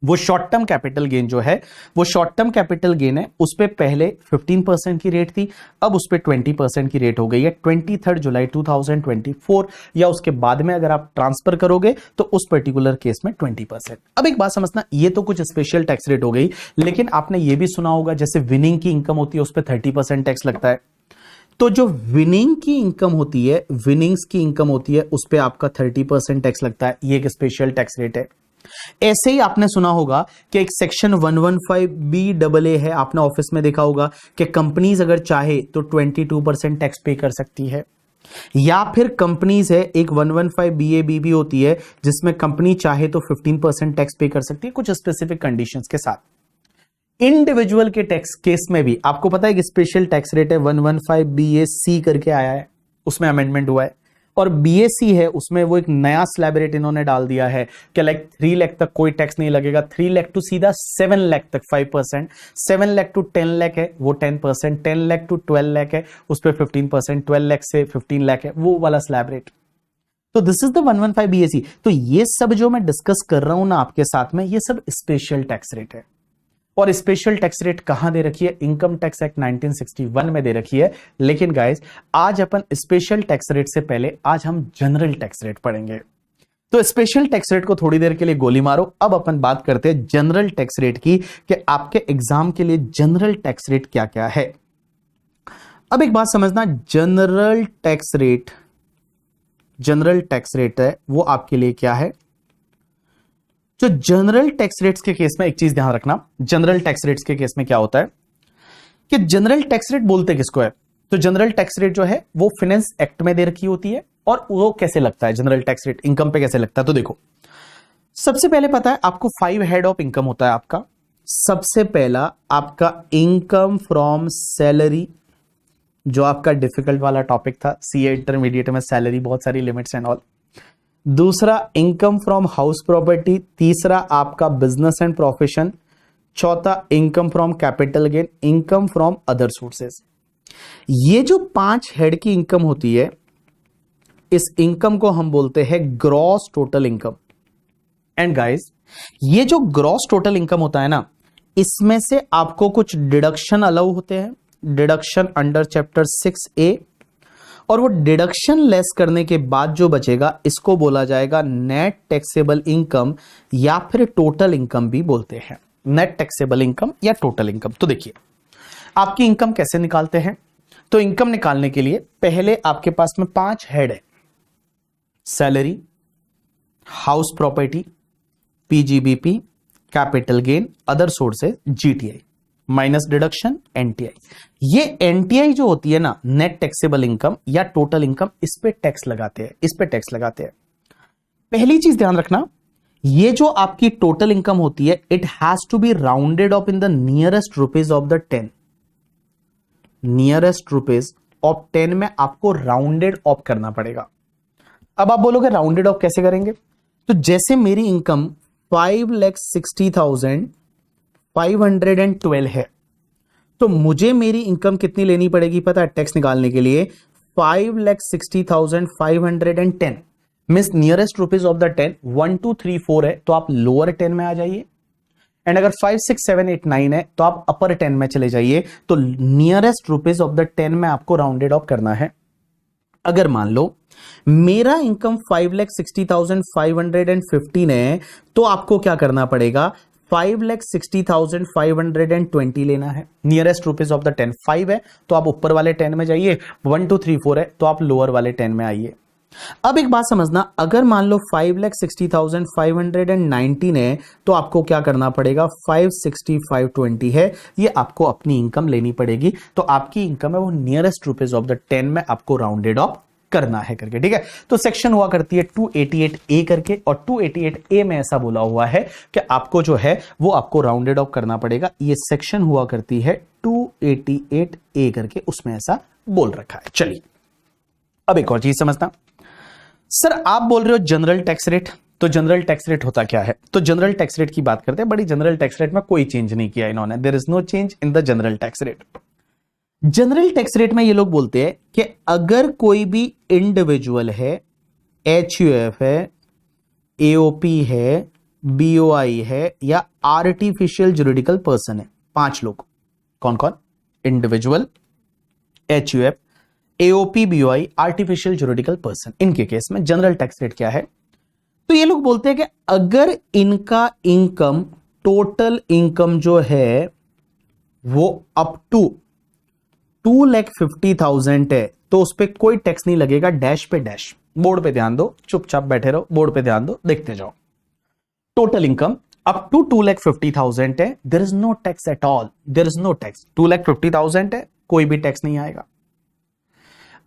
वो शॉर्ट टर्म कैपिटल गेन जो है, वो शॉर्ट टर्म कैपिटल गेन है, उस पे पहले 15% की रेट थी, अब उस पे 20% की रेट हो गई है 23 जुलाई 2024, या उसके बाद में अगर आप ट्रांसफर करोगे तो उस पर्टिकुलर केस में 20%। अब एक बात समझना, ये तो कुछ स्पेशल टैक्स रेट हो गई, लेकिन आपने ये भी सुना होगा जैसे विनिंग की इनकम होती है उस पर 30% टैक्स लगता है। तो जो विनिंग की इनकम होती है, विनिंग्स की इनकम होती है, उस पे आपका 30% टैक्स लगता है। ये एक स्पेशल टैक्स रेट है। ऐसे ही आपने सुना होगा कि एक सेक्शन 115BAA है, आपने ऑफिस में देखा होगा कि कंपनीज अगर चाहे तो 22% टैक्स पे कर सकती है। या फिर कंपनीज है एक 115BAB भी होती है जिसमें कंपनी चाहे तो 15% टैक्स पे कर सकती है कुछ स्पेसिफिक कंडीशंस के साथ। इंडिविजुअल के टैक्स केस में भी आपको पता है कि स्पेशल टैक्स रेट है 115BAC करके आया है, उसमें अमेंडमेंट हुआ है। और BAC है, उसमें वो एक नया स्लैब रेट इन्होंने डाल दिया है कि लाइक 3 लाख तक कोई टैक्स नहीं लगेगा, 3 लाख टू सीधा 7 लाख तक 5%, 7 लाख टू 10 लाख है वो 10%, 10 लाख टू 12 लाख है उस पर 15%, 12 लाख से 15 लाख है वो वाला स्लैब रेट। तो दिस इज द 115BAC। तो ये सब जो मैं डिस्कस कर रहा हूं ना आपके साथ में, ये सब स्पेशल टैक्स रेट है। और स्पेशल टैक्स रेट कहां दे रखी है? इनकम टैक्स एक्ट 1961 में दे रखी है। लेकिन गाइस आज अपन स्पेशल टैक्स रेट से पहले आज हम जनरल टैक्स रेट पढ़ेंगे। तो स्पेशल टैक्स रेट को थोड़ी देर के लिए गोली मारो। अब अपन बात करते हैं जनरल टैक्स रेट की कि आपके एग्जाम के लिए जनरल टैक्स रेट क्या क्या है। अब एक बात समझना, जनरल टैक्स रेट है वो आपके लिए क्या है? जो जनरल टैक्स रेट्स के केस में एक चीज ध्यान रखना, जनरल टैक्स रेट्स के केस में क्या होता है कि जनरल टैक्स रेट बोलते किसको है? तो जनरल टैक्स रेट जो है वो फाइनेंस एक्ट में दे रखी होती है। और वो कैसे लगता है जनरल टैक्स रेट? इनकम पे कैसे लगता है? तो देखो, सबसे पहले पता है आपको 5 हेड ऑफ इनकम होता है आपका। सबसे पहला आपका इनकम फ्रॉम सैलरी, जो आपका डिफिकल्ट वाला टॉपिक था, सीए इंटरमीडिएट में सैलरी बहुत सारी लिमिट्स एंड ऑल। दूसरा इनकम फ्रॉम हाउस प्रॉपर्टी। तीसरा आपका बिजनेस एंड प्रोफेशन। चौथा income from capital gain, income from other sources. ये जो 5 हेड की इनकम होती है, इस इनकम को हम बोलते हैं gross total income. And guys ये जो ग्रॉस टोटल इनकम होता है ना, इसमें से आपको कुछ डिडक्शन अलाउ होते हैं, डिडक्शन अंडर चैप्टर 6A, और वो डिडक्शन लेस करने के बाद जो बचेगा इसको बोला जाएगा नेट टैक्सेबल इनकम या फिर टोटल इनकम भी बोलते हैं। नेट टैक्सेबल इनकम या टोटल इनकम। तो देखिए आपकी इनकम कैसे निकालते हैं। तो इनकम निकालने के लिए पहले आपके पास में 5 हेड है, salary, house property, PGBP, capital gain, other sources, GTI, minus deduction, NTI. ये एनटीआई जो होती है ना, नेट टैक्सेबल इनकम या टोटल इनकम, इस पे टैक्स लगाते हैं, पहली चीज ध्यान रखना, ये जो आपकी टोटल इनकम होती है, it has to be rounded off in the nearest rupees of the 10। Nearest rupees of 10 में आपको राउंडेड ऑफ करना पड़ेगा। अब आप बोलोगे राउंडेड ऑफ कैसे करेंगे? तो जैसे मेरी इनकम 5,60,512 है, तो मुझे मेरी इनकम कितनी लेनी पड़ेगी पता है टैक्स निकालने के लिए? 5,60,510 means nearest rupees of the 10 1 2 3 4 है, तो आप लोअर 10 में आ जाइए। एंड अगर 5 6 7 8 9 है तो आप अपर 10 में चले जाइए। तो नियरेस्ट रुपीज ऑफ द 10 में आपको राउंडेड ऑफ करना है। अगर मान लो मेरा इनकम 5,60,515 है, तो आपको क्या करना पड़ेगा? 5,60,520 लेना है। नियरेस्ट रुपीज ऑफ द 10 5 है, तो आप ऊपर वाले 10 में जाइए। 1 2 3 4 है, तो आप लोअर वाले 10 में आइए। अब एक बात समझना, अगर मान लो 5,60,519 है, तो आपको क्या करना पड़ेगा? 560,520 है, ये आपको अपनी इनकम लेनी पड़ेगी। तो आपकी इनकम है वो नियरेस्ट रुपीज ऑफ द 10 में आपको राउंडेड ऑफ करना है करके, ठीक है। तो सेक्शन हुआ करती है 288A करके, और 288A में ऐसा बोला हुआ है कि आपको जो है वो आपको राउंडेड ऑफ करना पड़ेगा। ये सेक्शन हुआ करती है 288A करके, उसमें ऐसा बोल रखा है। चलिए अब एक और चीज समझना। सर आप बोल रहे हो जनरल टैक्स रेट, तो जनरल टैक्स रेट होता क्या है? तो जनरल टैक्स रेट की बात करते हैं। बड़ी जनरल टैक्स रेट में कोई चेंज नहीं किया इन्होंने, there is no change in the general tax rate. General tax rate में ये लोग बोलते हैं कि अगर कोई भी इंडिविजुअल है, एचयूएफ है, एओपी है, बीओआई है, या आर्टिफिशियल जुरिडिकल पर्सन है, 5 लोग। कौन कौन? Individual, HUF, AOP, BOI, artificial juridical person. इनके केस में जनरल टैक्स रेट क्या है? तो ये लोग बोलते हैं कि अगर इनका इनकम, टोटल इनकम जो है वो अप टू 2,50,000 है, तो उस पर कोई टैक्स नहीं लगेगा। डैश पे डैश, बोर्ड पे ध्यान दो, चुपचाप बैठे रहो, बोर्ड पे ध्यान दो, देखते जाओ। टोटल इनकम अप टू 2,50,000 है, there is no tax at all, there is no tax. 2,50,000 है, कोई भी टैक्स नहीं आएगा।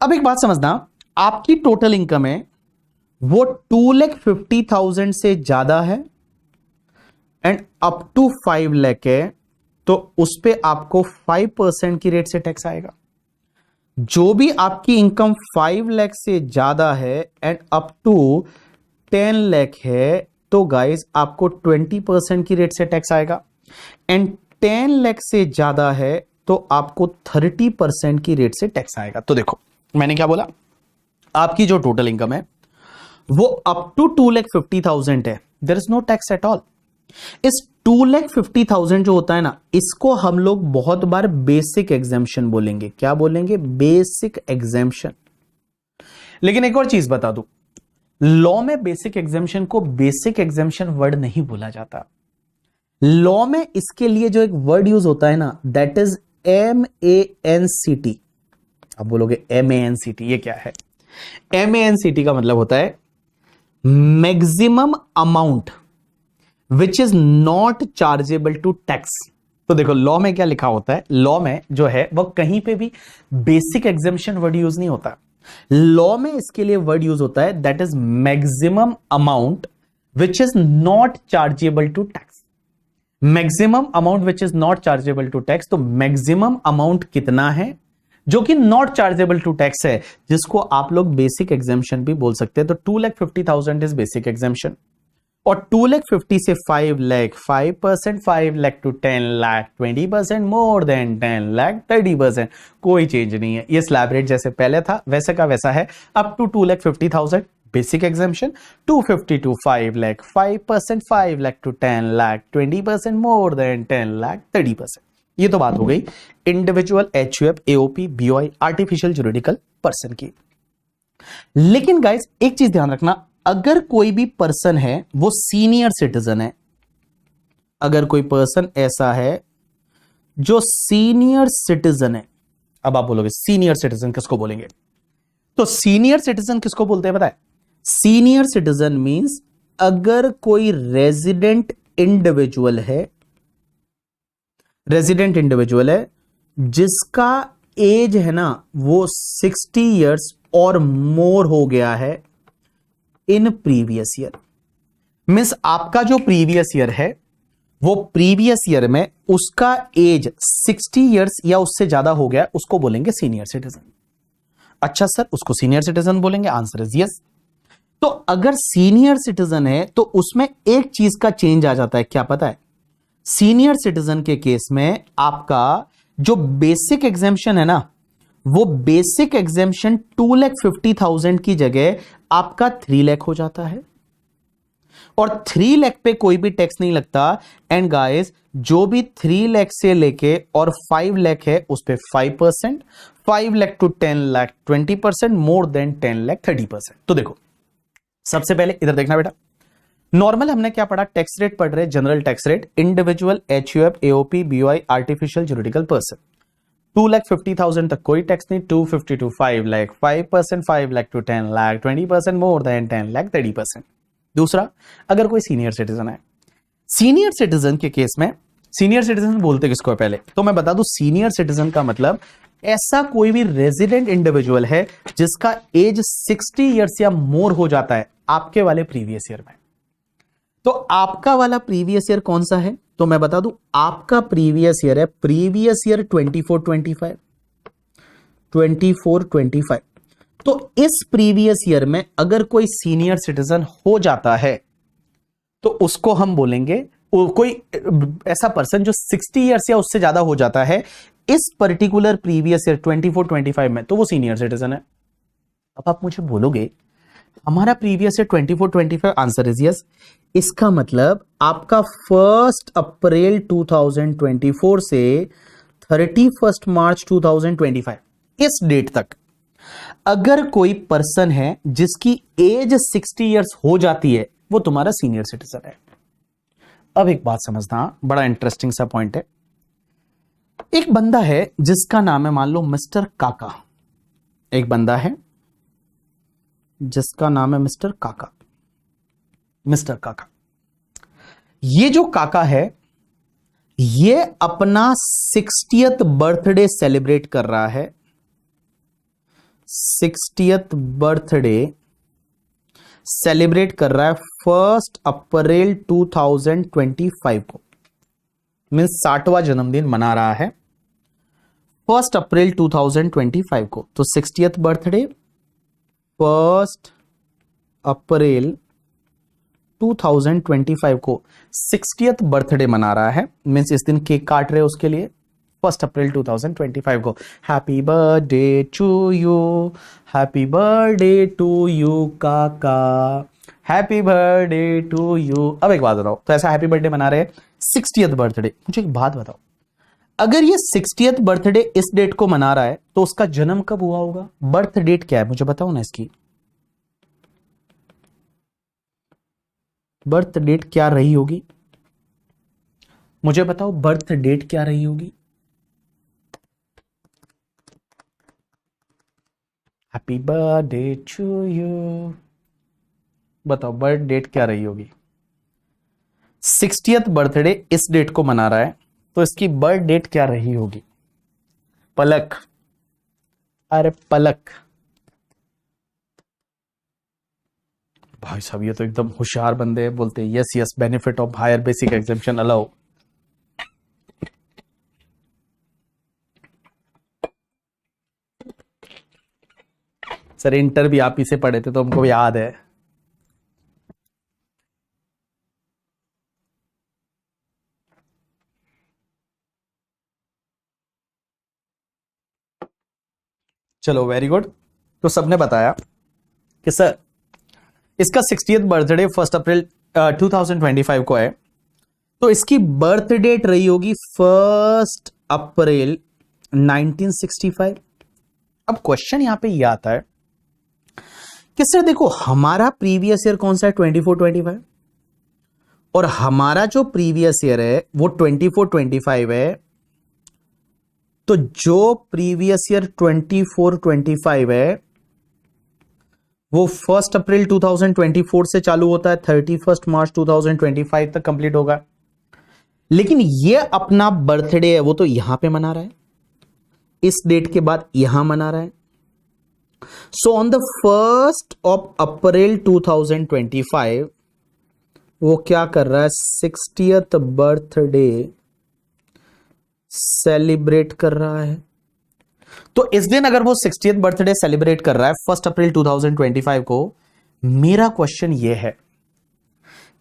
अब एक बात समझना, आपकी टोटल इनकम है वो 2,50,000 से ज्यादा है एंड अप टू 5 लाख है, तो उस पे आपको 5% की रेट से टैक्स आएगा। जो भी आपकी इनकम 5 लाख से ज्यादा है एंड अप टू 10 लाख है, तो गाइस आपको 20% की रेट से टैक्स आएगा। एंड 10 लाख से ज्यादा है तो आपको 30% की रेट से टैक्स आएगा। तो देखो मैंने क्या बोला, आपकी जो टोटल इनकम है वो अप टू 2,50,000 है, there is no tax at all. इस 2,50,000 जो होता है ना, इसको हम लोग बहुत बार बेसिक एग्जाम्शन बोलेंगे। क्या बोलेंगे? Basic exemption. लेकिन एक और चीज बता दूं, लॉ में बेसिक एग्जाम्शन को बेसिक एग्जाम्शन वर्ड नहीं बोला जाता। लॉ में इसके लिए जो एक वर्ड यूज होता है ना, दैट इज MANCT। आप बोलोगे MANCT ये क्या है? MANCT का मतलब होता है maximum amount which is not chargeable to tax. तो देखो लॉ में क्या लिखा होता है, लॉ में जो है वह कहीं पे भी बेसिक एग्जाम्शन वर्ड यूज नहीं होता। लॉ में इसके लिए वर्ड यूज होता है that is maximum amount which is not chargeable to tax. Maximum amount which is not chargeable to tax. तो मैक्सिमम अमाउंट कितना है जो कि नॉट चार्जेबल टू टैक्स है, जिसको आप लोग बेसिक एग्जाम्शन भी बोल सकते हैं। तो 2,50,000 इज बेसिक एग्जाम्शन। और 2,50,000 से 5 lakh 5%, 5 lakh to 10 lakh 20%, more than 10 lakh 30%। कोई चेंज नहीं है, ये स्लैब रेट जैसे पहले था वैसे का वैसा है। Up to 2,50,000 basic exemption, 250 to 5 lakh 5%, 5 lakh to 10 lakh 20%, more than 10 lakh 30%। ये तो बात हो गई individual HUF, AOP, BOI, artificial juridical person की। लेकिन गाइस एक चीज ध्यान रखना, अगर कोई भी पर्सन है वो सीनियर सिटीजन है, अगर कोई पर्सन ऐसा है जो सीनियर सिटीजन है, अब आप बोलोगे सीनियर सिटीजन किसको बोलेंगे? तो सीनियर सिटीजन किसको बोलते हैं पता है? सीनियर सिटीजन मींस अगर कोई रेजिडेंट इंडिविजुअल है, रेजिडेंट इंडिविजुअल है जिसका एज है ना वो 60 इयर्स और मोर हो गया है इन प्रीवियस ईयर। मींस आपका जो प्रीवियस ईयर है वो प्रीवियस ईयर में उसका एज 60 इयर्स या उससे ज्यादा हो गया, उसको बोलेंगे सीनियर सिटीजन। अच्छा सर उसको सीनियर सिटीजन बोलेंगे? Answer is yes. तो अगर सीनियर सिटीजन है तो उसमें एक चीज का चेंज आ जाता है, क्या पता है? सीनियर सिटीजन के केस में आपका जो बेसिक एग्जाम्शन है ना, वो बेसिक एग्जाम्शन 2,50,000 की जगह आपका 3 लाख हो जाता है। और 3 लाख पे कोई भी टैक्स नहीं लगता। एंड गाइस जो भी 3 लाख से लेके और 5 लाख है उस पे 5%, 5 lakh to 10 lakh 20%, more than 10 lakh 30%। तो देखो सबसे पहले इधर देखना बेटा, नॉर्मल हमने क्या पढ़ा? टैक्स रेट पढ़ रहे, general tax rate, individual HUF, AOP, BOI, artificial juridical person. 2,50,000 तक कोई टैक्स नहीं, 250 to 5 lakh 5%, 5 lakh to 10 lakh 20%, more than 10 lakh 30%। दूसरा, अगर कोई सीनियर सिटीजन है, सीनियर सिटीजन के केस में सीनियर सिटीजन बोलते किसको है पहले तो मैं बता दूं, सीनियर सिटीजन का मतलब ऐसा कोई भी रेजिडेंट इंडिविजुअल है जिसका एज 60 इयर्स या मोर हो जाता है आपके वाले प्रीवियस ईयर में। तो आपका वाला प्रीवियस ईयर कौन सा है? तो मैं बता दूं, आपका प्रीवियस ईयर है प्रीवियस ईयर 24-25। तो इस प्रीवियस ईयर में अगर कोई सीनियर सिटीजन हो जाता है तो उसको हम बोलेंगे, कोई ऐसा पर्सन जो 60 इयर्स या उससे ज्यादा हो जाता है इस पर्टिकुलर प्रीवियस ईयर 24-25 में, तो वो सीनियर सिटीजन है। अब आप मुझे बोलोगे हमारा previous year 24-25, answer is yes. इसका मतलब आपका 1 अप्रैल 2024 से 31 मार्च 2025 इस डेट तक अगर कोई पर्सन है जिसकी एज 60 इयर्स हो जाती है वो तुम्हारा सीनियर सिटीजन है। अब एक बात समझना, बड़ा इंटरेस्टिंग सा पॉइंट है। एक बंदा है जिसका नाम है मान लो मिस्टर काका। एक बंदा है जिसका नाम है मिस्टर काका। मिस्टर काका, ये जो काका है ये अपना 60th बर्थडे सेलिब्रेट कर रहा है। 60th बर्थडे सेलिब्रेट कर रहा है 1 अप्रैल 2025 को, मीन्स 60वां जन्मदिन मना रहा है 1 अप्रैल 2025 को। तो 60th बर्थडे 1 अप्रैल 2025 को 60th बर्थडे मना रहा है, मीन्स इस दिन केक काट रहे हैं उसके लिए 1 अप्रैल 2025 को। Happy birthday to you, happy birthday to you काका, हैप्पी बर्थडे टू यू। अब एक बात बताओ, तो ऐसा हैप्पी बर्थडे मना रहे हैं, 60th बर्थडे, मुझे एक बात बताओ, अगर ये 60th बर्थडे इस डेट को मना रहा है तो उसका जन्म कब हुआ होगा? बर्थ डेट क्या है मुझे बताओ ना इसकी, बर्थ डेट क्या रही होगी मुझे बताओ, बर्थ डेट क्या रही होगी? हैप्पी बर्थडे टू यू, बताओ बर्थ डेट क्या रही होगी? 60th बर्थडे इस डेट को मना रहा है तो इसकी बर्थ डेट क्या रही होगी? पलक, अरे पलक। भाई साहब ये तो एकदम होशियार बंदे हैं, बोलते हैं yes yes, benefit of higher basic exemption allow. Sir इंटर भी आप ही से पढ़े थे तो हमको याद है। चलो वेरी गुड। तो सबने बताया कि सर इसका 60th बर्थडे 1 अप्रैल 2025 को है, तो इसकी बर्थ डेट रही होगी 1 अप्रैल 1965। अब क्वेश्चन यहां पे ये आता है कि सर देखो हमारा प्रीवियस ईयर कौन सा है? 24-25, और हमारा जो प्रीवियस ईयर है वो 24-25 है। तो जो प्रीवियस ईयर 24-25 है वो 1 अप्रैल 2024 से चालू होता है, 31 मार्च 2025 तक कंप्लीट होगा। लेकिन ये अपना बर्थडे है वो तो यहां पे मना रहा है, इस डेट के बाद यहां मना रहा है। सो ऑन द 1 अप्रैल 2025 वो क्या कर रहा है? 60th बर्थडे सेलिब्रेट कर रहा है। तो इस दिन अगर वो 60th बर्थडे सेलिब्रेट कर रहा है 1 अप्रैल 2025 को, मेरा क्वेश्चन ये है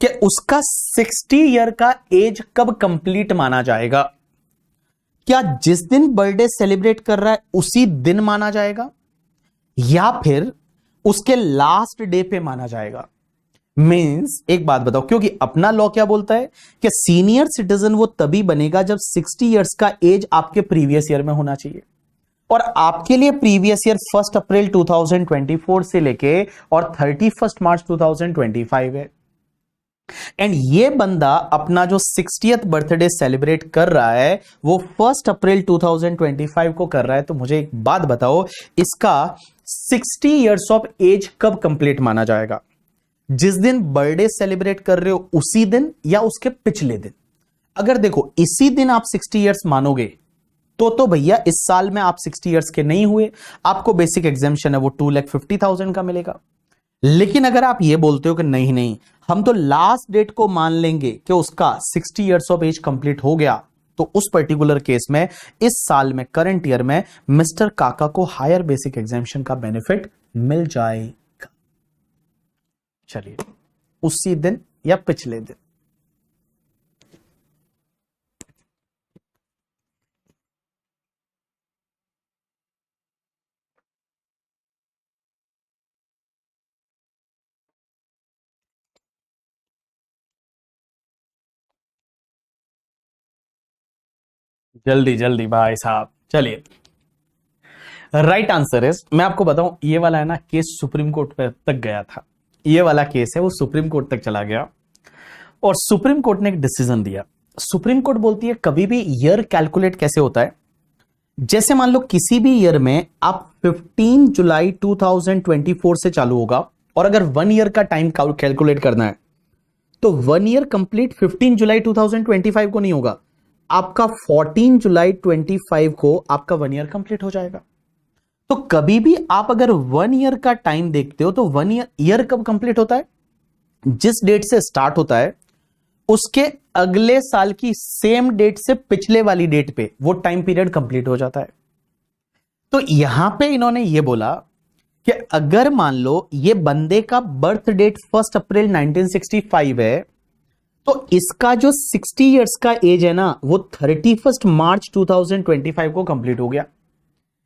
कि उसका 60 ईयर का एज कब कंप्लीट माना जाएगा? क्या जिस दिन बर्थडे सेलिब्रेट कर रहा है उसी दिन माना जाएगा या फिर उसके लास्ट डे पे माना जाएगा? मींस एक बात बताओ, क्योंकि अपना लॉ क्या बोलता है कि सीनियर सिटीजन वो तभी बनेगा जब 60 इयर्स का एज आपके प्रीवियस ईयर में होना चाहिए, और आपके लिए प्रीवियस ईयर 1 अप्रैल 2024 से लेके और 31 मार्च 2025 है। एंड ये बंदा अपना जो 60th बर्थडे सेलिब्रेट कर रहा है वो 1 अप्रैल 2025 को कर रहा है। तो मुझे एक बात बताओ, इसका 60 इयर्स ऑफ एज कब कंप्लीट माना जाएगा? जिस दिन बर्थडे सेलिब्रेट कर रहे हो उसी दिन या उसके पिछले दिन? अगर देखो इसी दिन आप 60 इयर्स मानोगे तो भैया इस साल में आप 60 इयर्स के नहीं हुए, आपको बेसिक एग्जामिशन है वो 2,50,000 का मिलेगा। लेकिन अगर आप ये बोलते हो कि नहीं नहीं हम तो लास्ट डेट को मान लेंगे कि उसका 60 इयर्स ऑफ एज कंप्लीट हो गया, तो उस पर्टिकुलर केस में इस साल में करंट ईयर में मिस्टर काका को हायर बेसिक एग्जामिशन का बेनिफिट मिल जाएगा। चलिए उसी दिन या पिछले दिन? जल्दी जल्दी भाई साहब। चलिए राइट आंसर इज, मैं आपको बताऊं ये वाला है ना केस सुप्रीम कोर्ट तक गया था, ये वाला केस है वो सुप्रीम कोर्ट तक चला गया और सुप्रीम कोर्ट ने एक डिसीजन दिया। सुप्रीम कोर्ट बोलती है कभी भी ईयर कैलकुलेट कैसे होता है, जैसे मान लो किसी भी ईयर में आप 15 जुलाई 2024 से चालू होगा और अगर 1 ईयर का टाइम कैलकुलेट करना है तो 1 ईयर कंप्लीट 15 जुलाई 2025 को नहीं होगा, आपका 14 जुलाई 25 को आपका 1 ईयर कंप्लीट हो जाएगा। तो कभी भी आप अगर 1 ईयर का टाइम देखते हो तो 1 ईयर कब कंप्लीट होता है? जिस डेट से स्टार्ट होता है उसके अगले साल की सेम डेट से पिछले वाली डेट पे वो टाइम पीरियड कंप्लीट हो जाता है। तो यहां पे इन्होंने ये बोला कि अगर मान लो ये बंदे का बर्थ डेट 1 अप्रैल 1965 है तो इसका जो 60 इयर्स का एज है ना वो 31 मार्च 2025 को कंप्लीट हो गया।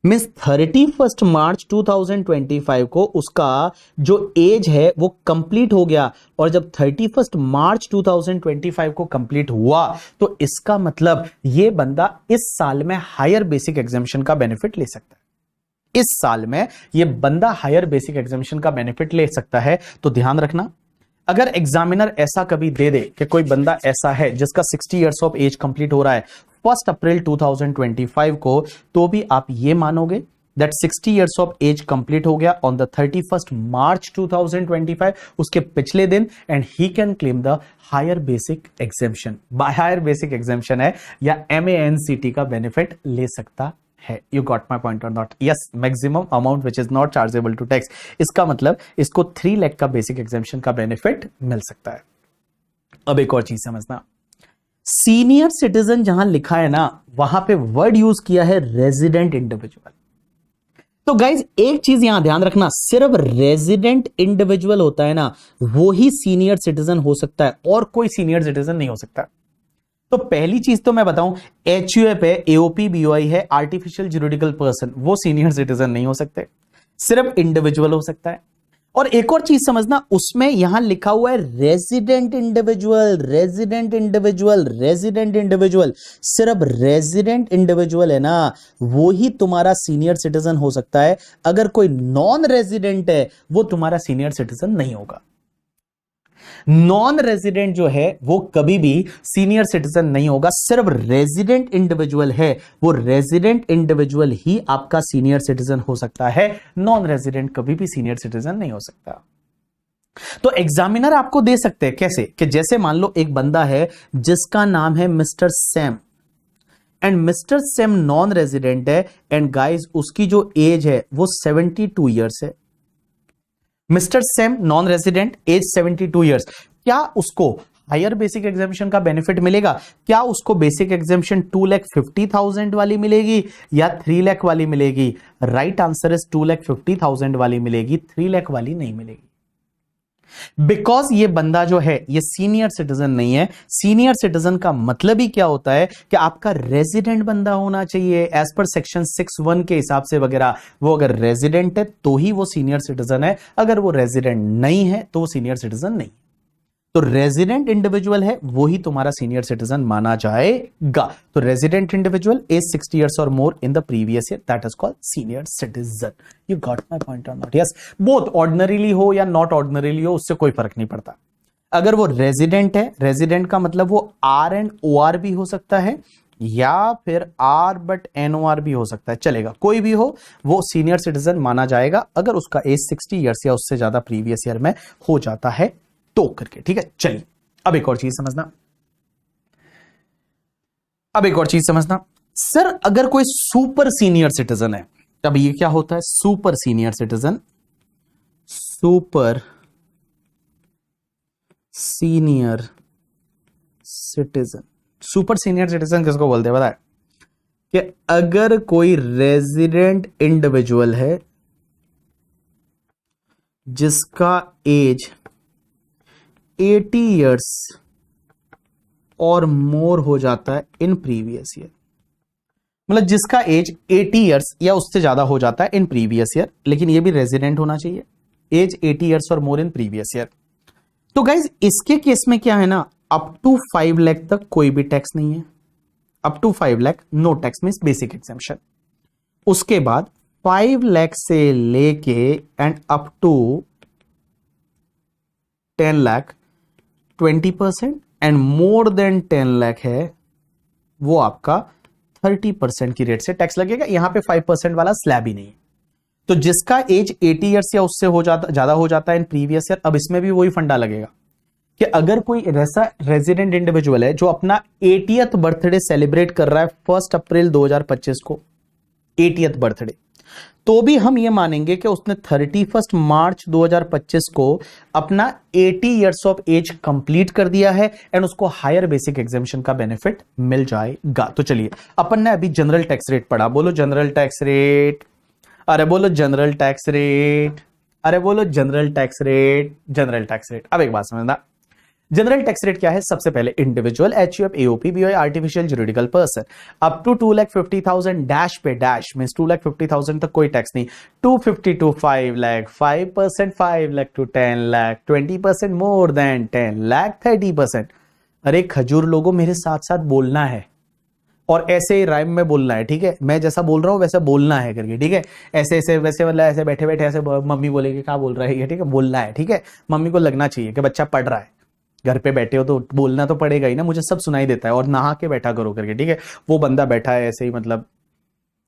मीन्स 31 मार्च 2025 को उसका जो एज है वो कंप्लीट हो गया, और जब 31 मार्च 2025 को कंप्लीट हुआ तो इसका मतलब ये बंदा इस साल में हायर बेसिक एग्जामिशन का बेनिफिट ले सकता है। इस साल में ये बंदा हायर बेसिक एग्जामिशन का बेनिफिट ले सकता है। तो ध्यान रखना, अगर एग्जामिनर ऐसा कभी दे दे कि कोई बंदा ऐसा है जिसका 60 इयर्स ऑफ एज कंप्लीट हो रहा है 1 अप्रैल 2025 को, तो भी आप ये मानोगे that 60 years of age complete हो गया ऑन द 31 मार्च 2025, उसके पिछले दिन, and he can claim the higher basic exemption. Higher basic exemption है या MANCT का बेनिफिट ले सकता है। यू गॉट माई पॉइंट और not? Yes, maximum amount which is not chargeable to tax. इसका मतलब इसको 3 लाख का बेसिक एग्जामिशन का बेनिफिट मिल सकता है। अब एक और चीज समझना, सीनियर सिटीजन जहां लिखा है ना, वहां पे वर्ड यूज किया है रेजिडेंट इंडिविजुअल। तो गाइज एक चीज यहां ध्यान रखना, सिर्फ रेजिडेंट इंडिविजुअल होता है ना, वो ही सीनियर सिटीजन हो सकता है, और कोई सीनियर सिटीजन नहीं हो सकता। तो पहली चीज तो मैं बताऊं, HUF है, AOP BOI है, आर्टिफिशियल जुरिडिकल पर्सन, वो सीनियर सिटीजन नहीं हो सकते, सिर्फ इंडिविजुअल हो सकता है। और एक और चीज समझना, उसमें यहां लिखा हुआ है resident individual, resident individual, resident individual. सिर्फ रेजिडेंट इंडिविजुअल है ना, वो ही तुम्हारा सीनियर सिटीजन हो सकता है। अगर कोई नॉन रेजिडेंट है वो तुम्हारा सीनियर सिटीजन नहीं होगा। नॉन रेजिडेंट जो है वो कभी भी सीनियर सिटीजन नहीं होगा। सिर्फ रेजिडेंट इंडिविजुअल है, वो रेजिडेंट इंडिविजुअल ही आपका सीनियर सिटीजन हो सकता है। नॉन रेजिडेंट कभी भी सीनियर सिटीजन नहीं हो सकता। तो एग्जामिनर आपको दे सकते हैं कैसे, कि जैसे मान लो एक बंदा है जिसका नाम है mister Sam, and mister Sam non resident है, एंड गाइस उसकी जो एज है वो 72 ईयर्स है। Mister Sam non resident, age 72 years, क्या उसको हायर बेसिक एग्जामिशन का बेनिफिट मिलेगा? क्या उसको बेसिक एग्जामिशन 2,50,000 वाली मिलेगी या 3 लाख वाली मिलेगी? राइट आंसर इज 2,50,000 वाली मिलेगी, 3 लाख वाली नहीं मिलेगी। बिकॉज ये बंदा जो है ये सीनियर सिटीजन नहीं है। सीनियर सिटीजन का मतलब ही क्या होता है कि आपका रेजिडेंट बंदा होना चाहिए एज पर सेक्शन 6(1) के हिसाब से वगैरह। वो अगर रेजिडेंट है तो ही वो सीनियर सिटीजन है, अगर वो रेजिडेंट नहीं है तो वो सीनियर सिटीजन नहीं। तो रेजिडेंट इंडिविजुअल है वो ही तुम्हारा सीनियर सिटीजन माना जाएगा। तो रेजिडेंट इंडिविजुअल एज 60 इयर्स और more in the previous year, that is called senior citizen. You got my point और नॉट? यस, बोथ ऑर्डिनरीली हो या नॉट ऑर्डिनरीली हो उससे कोई फर्क नहीं पड़ता। अगर वो रेजिडेंट है, रेजिडेंट का मतलब वो R and OR भी हो सकता है, या फिर R but NOR भी हो सकता है, चलेगा, कोई भी हो, वो सीनियर सिटीजन माना जाएगा अगर उसका एज 60 इयर्स या उससे ज्यादा प्रीवियस ईयर में हो जाता है तो करके। ठीक है, चलिए अब एक और चीज समझना, अब एक और चीज समझना। सर अगर कोई सुपर सीनियर सिटीजन है, अब ये क्या होता है? Super senior citizen, super senior citizen, super senior citizen किसको बोलते हैं बताए? कि अगर कोई रेजिडेंट इंडिविजुअल है जिसका एज 80 इयर्स और मोर हो जाता है इन प्रीवियस ईयर, मतलब जिसका एज 80 इयर्स या उससे ज्यादा हो जाता है इन प्रीवियस ईयर, लेकिन ये भी रेजिडेंट होना चाहिए, एज 80 इयर्स और मोर इन प्रीवियस ईयर। तो गाइज इसके केस में क्या है ना, अप टू 5 लाख तक कोई भी टैक्स नहीं है। Up to 5 lakh no tax means basic exemption. उसके बाद 5 लाख से लेके and up to 10 lakh 20%, and more than 10 lakh है वो आपका 30% की रेट से टैक्स लगेगा। यहां पे 5% वाला स्लैब ही नहीं है। तो जिसका एज 80 इयर्स या उससे हो जाता ज्यादा हो जाता है इन प्रीवियस ईयर, अब इसमें भी वही फंडा लगेगा कि अगर कोई ऐसा रेजिडेंट इंडिविजुअल है जो अपना 80th बर्थडे सेलिब्रेट कर रहा है 1 अप्रैल 2025 को, 80th बर्थडे, तो भी हम ये मानेंगे कि उसने 31 मार्च 2025 को अपना 80 इयर्स ऑफ एज कंप्लीट कर दिया है, एंड उसको हायर बेसिक एग्जामिशन का बेनिफिट मिल जाएगा। तो चलिए, अपन ने अभी जनरल टैक्स रेट पढ़ा, बोलो जनरल टैक्स रेट, अरे बोलो जनरल टैक्स रेट, अरे बोलो general tax rate, general tax rate. अब एक बात समझना, जनरल टैक्स रेट क्या है? सबसे पहले individual, HUF, AOP, BOI, artificial juridical person up to 2,50,000 dash पे डैश मींस 2,50,000 तक कोई टैक्स नहीं, 250 to 5 lakh 5%, 5 lakh to 10 lakh 20%, more than 10 lakh 30%। अरे खजूर लोगों, मेरे साथ साथ बोलना है और ऐसे ही राइम में बोलना है, ठीक है? मैं जैसा बोल रहा हूं वैसा बोलना है करके, ठीक है? ऐसे ऐसे वैसे मतलब ऐसे बैठे बैठे ऐसे मम्मी बोलेगी क्या बोल रहा है ये, ठीक है? बोलना है, ठीक है? मम्मी को लगना चाहिए कि बच्चा पढ़ रहा है। घर पे बैठे हो तो बोलना तो पड़ेगा ही ना, मुझे सब सुनाई देता है। और नहा के बैठा करो करके, ठीक है? वो बंदा बैठा है ऐसे ही, मतलब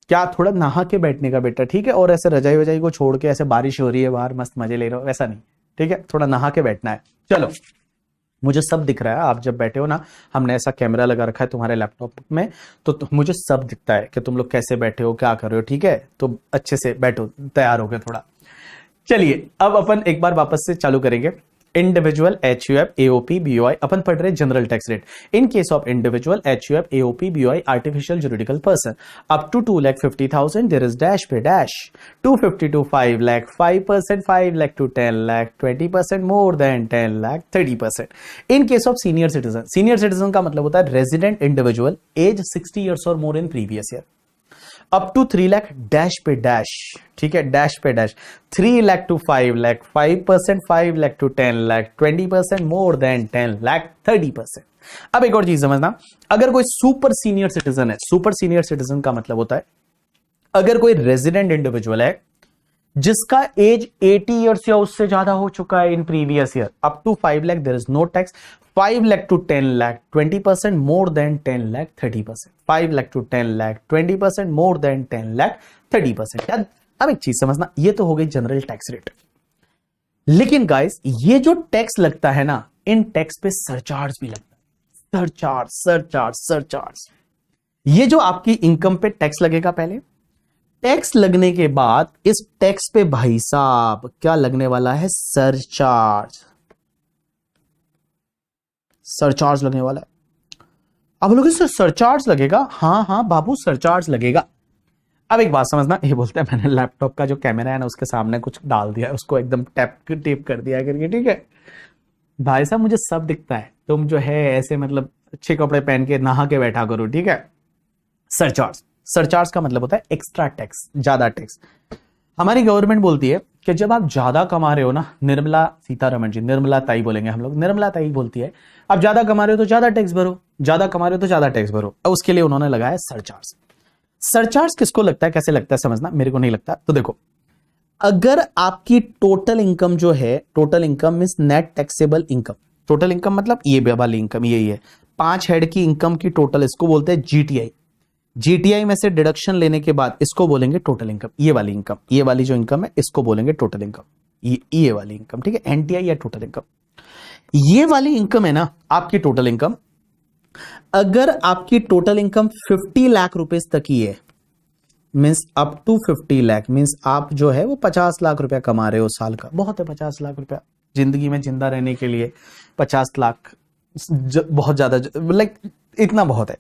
क्या थोड़ा नहा के बैठने का बेटा, ठीक है? और ऐसे रजाई वजाई को छोड़ के ऐसे बारिश हो रही है बाहर मस्त मजे ले रहे हो, वैसा नहीं, ठीक है? थोड़ा नहा के बैठना है। चलो, मुझे सब दिख रहा है। आप जब बैठे हो ना, हमने ऐसा कैमरा लगा रखा है तुम्हारे लैपटॉप में, तो मुझे सब दिखता है कि तुम लोग कैसे बैठे हो, क्या कर रहे हो, ठीक है? तो अच्छे से बैठो, तैयार हो गए थोड़ा। चलिए अब अपन एक बार वापस से चालू करेंगे। इंडिविजुअल, एचयूएफ, एओपी, बीओआई, अपन पढ़ रहे general tax rate. In case of individual, HUF, AOP, BOI, artificial juridical person up to 2,50,000 there is dash पे dash 250 to 5 lakh 5%, 5 lakh to 10 lakh 20%, more than 10 lakh 30%। In case of senior citizen, senior citizen का मतलब होता है resident individual as 60 years और more in previous year up to 3 lakh dash पे dash, ठीक है? Dash पे dash 3 lakh to 5 lakh 5%, 5 lakh to 10 lakh 20%, more than 10 lakh 30%। अब एक और चीज समझना, अगर कोई सुपर सीनियर सिटीजन है, सुपर सीनियर सिटीजन का मतलब होता है अगर कोई रेजिडेंट इंडिविजुअल है जिसका एज 80 ईयर्स या उससे ज्यादा हो चुका है in previous year, up to 5 lakh there is no tax, 5 lakh to 10 lakh 20%, more than 10 lakh 30%, 5 lakh to 10 lakh 20%, more than 10 lakh 30%। अब एक चीज समझना, ये तो हो गई जनरल टैक्स रेट। लेकिन गाइस, ये जो टैक्स लगता है ना, इन टैक्स पे सरचार्ज भी लगता है। Surcharge, surcharge, surcharge. ये जो आपकी इनकम पे टैक्स लगेगा, पहले टैक्स लगने के बाद इस टैक्स पे भाई साहब क्या लगने वाला है? सरचार्ज। सरचार्ज लगने वाला है। अब लोग इससे सरचार्ज लगेगा? हाँ हाँ बाबू, सरचार्ज लगेगा। अब एक बात समझना, ये बोलते हैं मैंने लैपटॉप का जो कैमरा है ना उसके सामने कुछ डाल दिया है, उसको एकदम टेप कर दिया करके, ठीक है? भाई साहब मुझे सब दिखता है, तुम जो है ऐसे मतलब अच्छे कपड़े पहन के नहा के बैठा करो, ठीक है? सरचार्ज, सरचार्ज का मतलब होता है एक्स्ट्रा टैक्स, ज्यादा टैक्स। हमारी गवर्नमेंट बोलती है कि जब आप ज्यादा कमा रहे हो ना, निर्मला सीतारमण जी, निर्मला ताई बोलेंगे हम लोग, निर्मला ताई बोलती है आप ज्यादा कमा रहे हो तो ज्यादा टैक्स भरो, ज्यादा कमा रहे हो तो ज्यादा टैक्स भरो। अब उसके लिए उन्होंने लगाया सरचार्ज। सरचार्ज किसको लगता है, कैसे लगता है समझना, मेरे को नहीं लगता। तो देखो, अगर आपकी टोटल इनकम जो है, total income means net taxable income, total income मतलब ये वाली इनकम, यही है 5 हेड की इनकम की टोटल, इसको बोलते हैं जीटीआई। जीटीआई में से डिडक्शन लेने के बाद इसको बोलेंगे टोटल इनकम। ये वाली इनकम, ये वाली जो इनकम है इसको बोलेंगे टोटल इनकम, ये वाली इनकम, ठीक है? एनटीआई या टोटल इनकम। ये वाली इनकम है ना आपकी टोटल इनकम। अगर आपकी टोटल इनकम 50 लाख रुपए तक ही है, means up to 50 lakh, means आप जो है वो 50 लाख रुपया कमा रहे हो साल का, बहुत है 50 लाख रुपया जिंदगी में जिंदा रहने के लिए। 50 लाख बहुत ज्यादा, लाइक इतना बहुत है।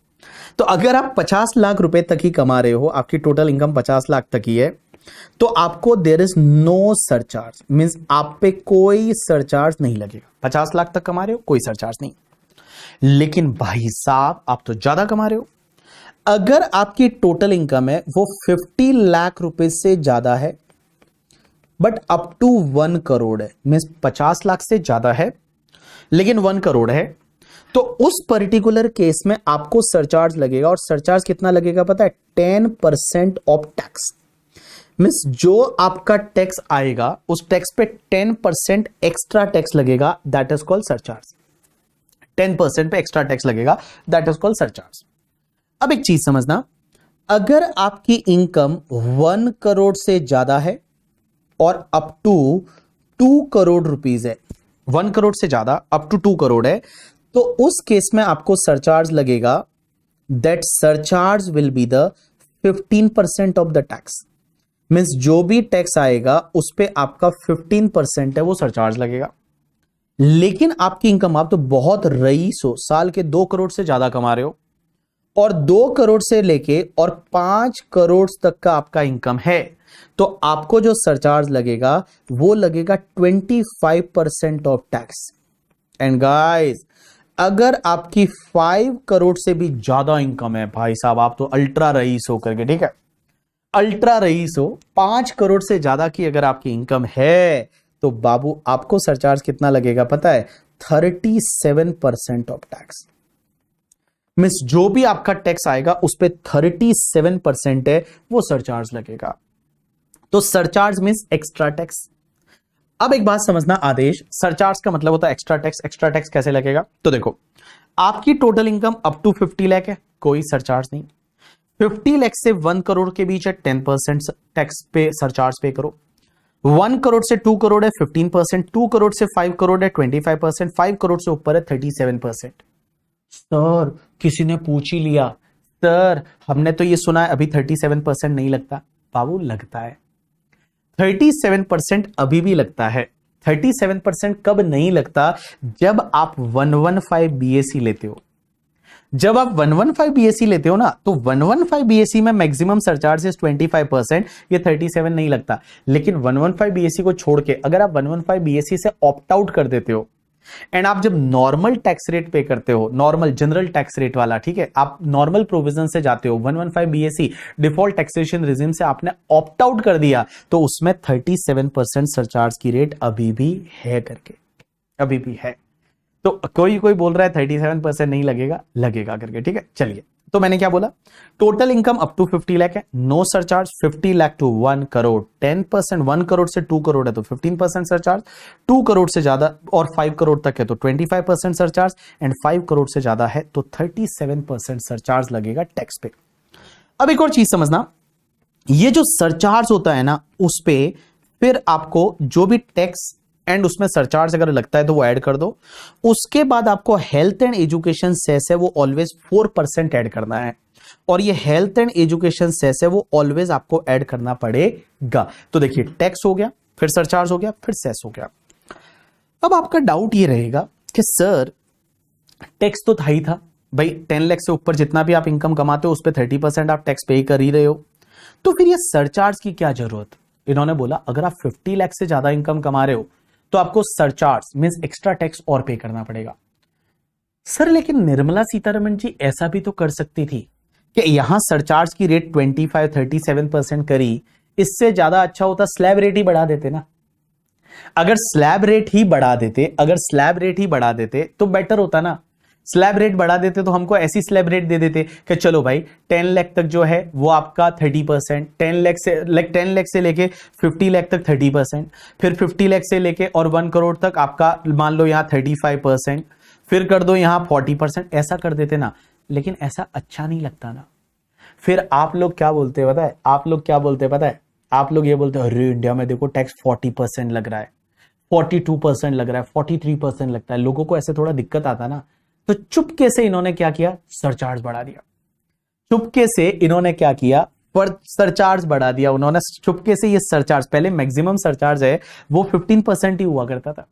तो अगर आप 50 लाख रुपए तक ही कमा रहे हो, आपकी टोटल इनकम 50 लाख तक ही है, तो आपको there is no surcharge, means आप पे कोई सरचार्ज नहीं लगेगा। 50 लाख तक कमा रहे हो, कोई सरचार्ज नहीं। लेकिन भाई साहब आप तो ज्यादा कमा रहे हो, अगर आपकी टोटल इनकम है वो 50 लाख रुपए से ज्यादा है बट अप टू 1 करोड़ है, मींस 50 लाख से ज्यादा है लेकिन 1 करोड़ है, तो उस पर्टिकुलर केस में आपको सरचार्ज लगेगा। और सरचार्ज कितना लगेगा पता है? 10% ऑफ टैक्स, मींस जो आपका टैक्स आएगा उस टैक्स पे 10% एक्स्ट्रा टैक्स लगेगा, दैट इज कॉल्ड सरचार्ज। 10% पे एक्स्ट्रा टैक्स लगेगा, दैट इज कॉल्ड सरचार्ज। अब एक चीज समझना, अगर आपकी इनकम 1 करोड़ से ज्यादा है और अप टू 2 करोड़ रुपीस है, 1 करोड़ से ज्यादा अप टू 2 करोड़ है, तो उस केस में आपको सरचार्ज लगेगा। That surcharge will be the 15% of the tax, means जो भी टैक्स आएगा उस पे आपका 15% है वो सरचार्ज लगेगा। लेकिन आपकी इनकम, आप तो बहुत रईस हो, साल के 2 करोड़ से ज्यादा कमा रहे हो और 2 करोड़ से लेके और 5 करोड़ तक का आपका इनकम है, तो आपको जो सरचार्ज लगेगा वो लगेगा 25% ऑफ टैक्स। एंड गाइस, अगर आपकी 5 करोड़ से भी ज्यादा इनकम है, भाई साहब आप तो अल्ट्रा रईस हो करके, ठीक है, अल्ट्रा रईस हो, 5 करोड़ से ज्यादा की अगर आपकी इनकम है तो बाबू आपको सरचार्ज कितना लगेगा पता है? 37% ऑफ टैक्स। मींस जो भी आपका टैक्स आएगा उस पे 37% है वो सरचार्ज लगेगा। तो सरचार्ज मींस एक्स्ट्रा टैक्स। अब एक बात समझना आदेश, सरचार्ज का मतलब होता है एक्स्ट्रा टैक्स। एक्स्ट्रा टैक्स कैसे लगेगा? तो देखो, आपकी total income up to 50 lakh है, कोई सरचार्ज नहीं। 50 लाख से 1 करोड़ के बीच है, 10% टैक्स पे सरचार्ज पे करो। 1 करोड़ से 2 करोड़ है 15%, 2 करोड़ से 5 करोड़ है 25%, 5 करोड़ से ऊपर है 37%। सर किसी ने पूछ ही लिया, सर हमने तो ये सुना है अभी 37% नहीं लगता। बाबू लगता है, 37% अभी भी लगता है। 37% कब नहीं लगता? जब आप 115 बीएससी लेते हो। जब आप 115 बीएससी लेते हो ना, तो 115 बीएससी में मैक्सिमम सरचार्जेस 25%, ये 37 नहीं लगता। लेकिन 115 बीएससी को छोड़ के अगर आप 115 बीएससी से ऑप्ट आउट कर देते हो एंड आप जब नॉर्मल टैक्स रेट पे करते हो, नॉर्मल जनरल टैक्स रेट वाला, ठीक है, आप नॉर्मल प्रोविजन से जाते हो, 115 बीएससी डिफॉल्ट टैक्सेशन रिजिम से आपने ऑप्ट आउट कर दिया, तो उसमें 37% सरचार्ज की रेट अभी भी है करके, अभी भी है। तो कोई बोल रहा है 37% नहीं लगेगा, लगेगा करके, ठीक है। चलिए, तो मैंने क्या बोला? Total income up to 50 lakh है, no surcharge. 50 lakh to 1 crore 10%, 1 crore से 2 करोड़ है तो 15% सरचार्ज, 2 करोड़ से ज्यादा और 5 करोड़ तक है तो 25% सरचार्ज, एंड 5 करोड़ से ज्यादा है तो 37% सरचार्ज लगेगा टैक्स पे। अब एक और चीज समझना, ये जो सरचार्ज होता है ना, उस पे फिर आपको जो भी टैक्स एंड उसमें सरचार्ज अगर लगता है तो वो ऐड कर दो। उसके बाद आपको हेल्थ एंड एजुकेशन सेस है वो ऑलवेज 4% ऐड करना है, और ये हेल्थ एंड एजुकेशन सेस है वो ऑलवेज आपको ऐड करना पड़ेगा। तो देखिए, टैक्स हो गया, फिर सरचार्ज हो गया, फिर सेस हो गया। अब आपका डाउट ये रहेगा कि सर टैक्स तो था ही था भाई, 10 लाख से ऊपर जितना भी आप इनकम कमाते हो उस पर 30% आप टैक्स पे कर ही रहे हो, तो फिर ये सरचार्ज की क्या जरूरत? इन्होंने बोला अगर आप 50 लाख से ज्यादा इनकम कमा रहे हो तो आपको सरचार्ज मींस एक्स्ट्रा टैक्स और पे करना पड़ेगा। सर लेकिन निर्मला सीतारमण जी ऐसा भी तो कर सकती थी कि यहां सरचार्ज की रेट 25-37% करी, इससे ज्यादा अच्छा होता स्लैब रेट ही बढ़ा देते ना। अगर स्लैब रेट ही बढ़ा देते, अगर स्लैब रेट ही बढ़ा देते तो बेटर होता ना। स्लैब रेट बढ़ा देते तो हमको ऐसी स्लैब रेट दे देते कि चलो भाई 10 लाख तक जो है वो आपका 30%, 10 लाख से लेके 50 लाख तक 30%, फिर 50 लाख से लेके और 1 करोड़ तक आपका मान लो यहां 35%, फिर कर दो यहां 40%, ऐसा कर देते ना। लेकिन ऐसा अच्छा नहीं लगता ना। फिर आप लोग क्या बोलते हैं पता है? आप लोग क्या बोलते हैं पता है? आप लोग ये बोलते हैं अरे इंडिया में देखो टैक्स 40% लग रहा है, 42% लग रहा है, 43% लगता है। लोगों को ऐसे थोड़ा दिक्कत आता ना, तो चुपके से इन्होंने क्या किया? सरचार्ज बढ़ा दिया। चुपके से इन्होंने क्या किया? पर सरचार्ज बढ़ा दिया उन्होंने चुपके से। ये सरचार्ज पहले मैक्सिमम सरचार्ज है वो 15% ही हुआ करता था,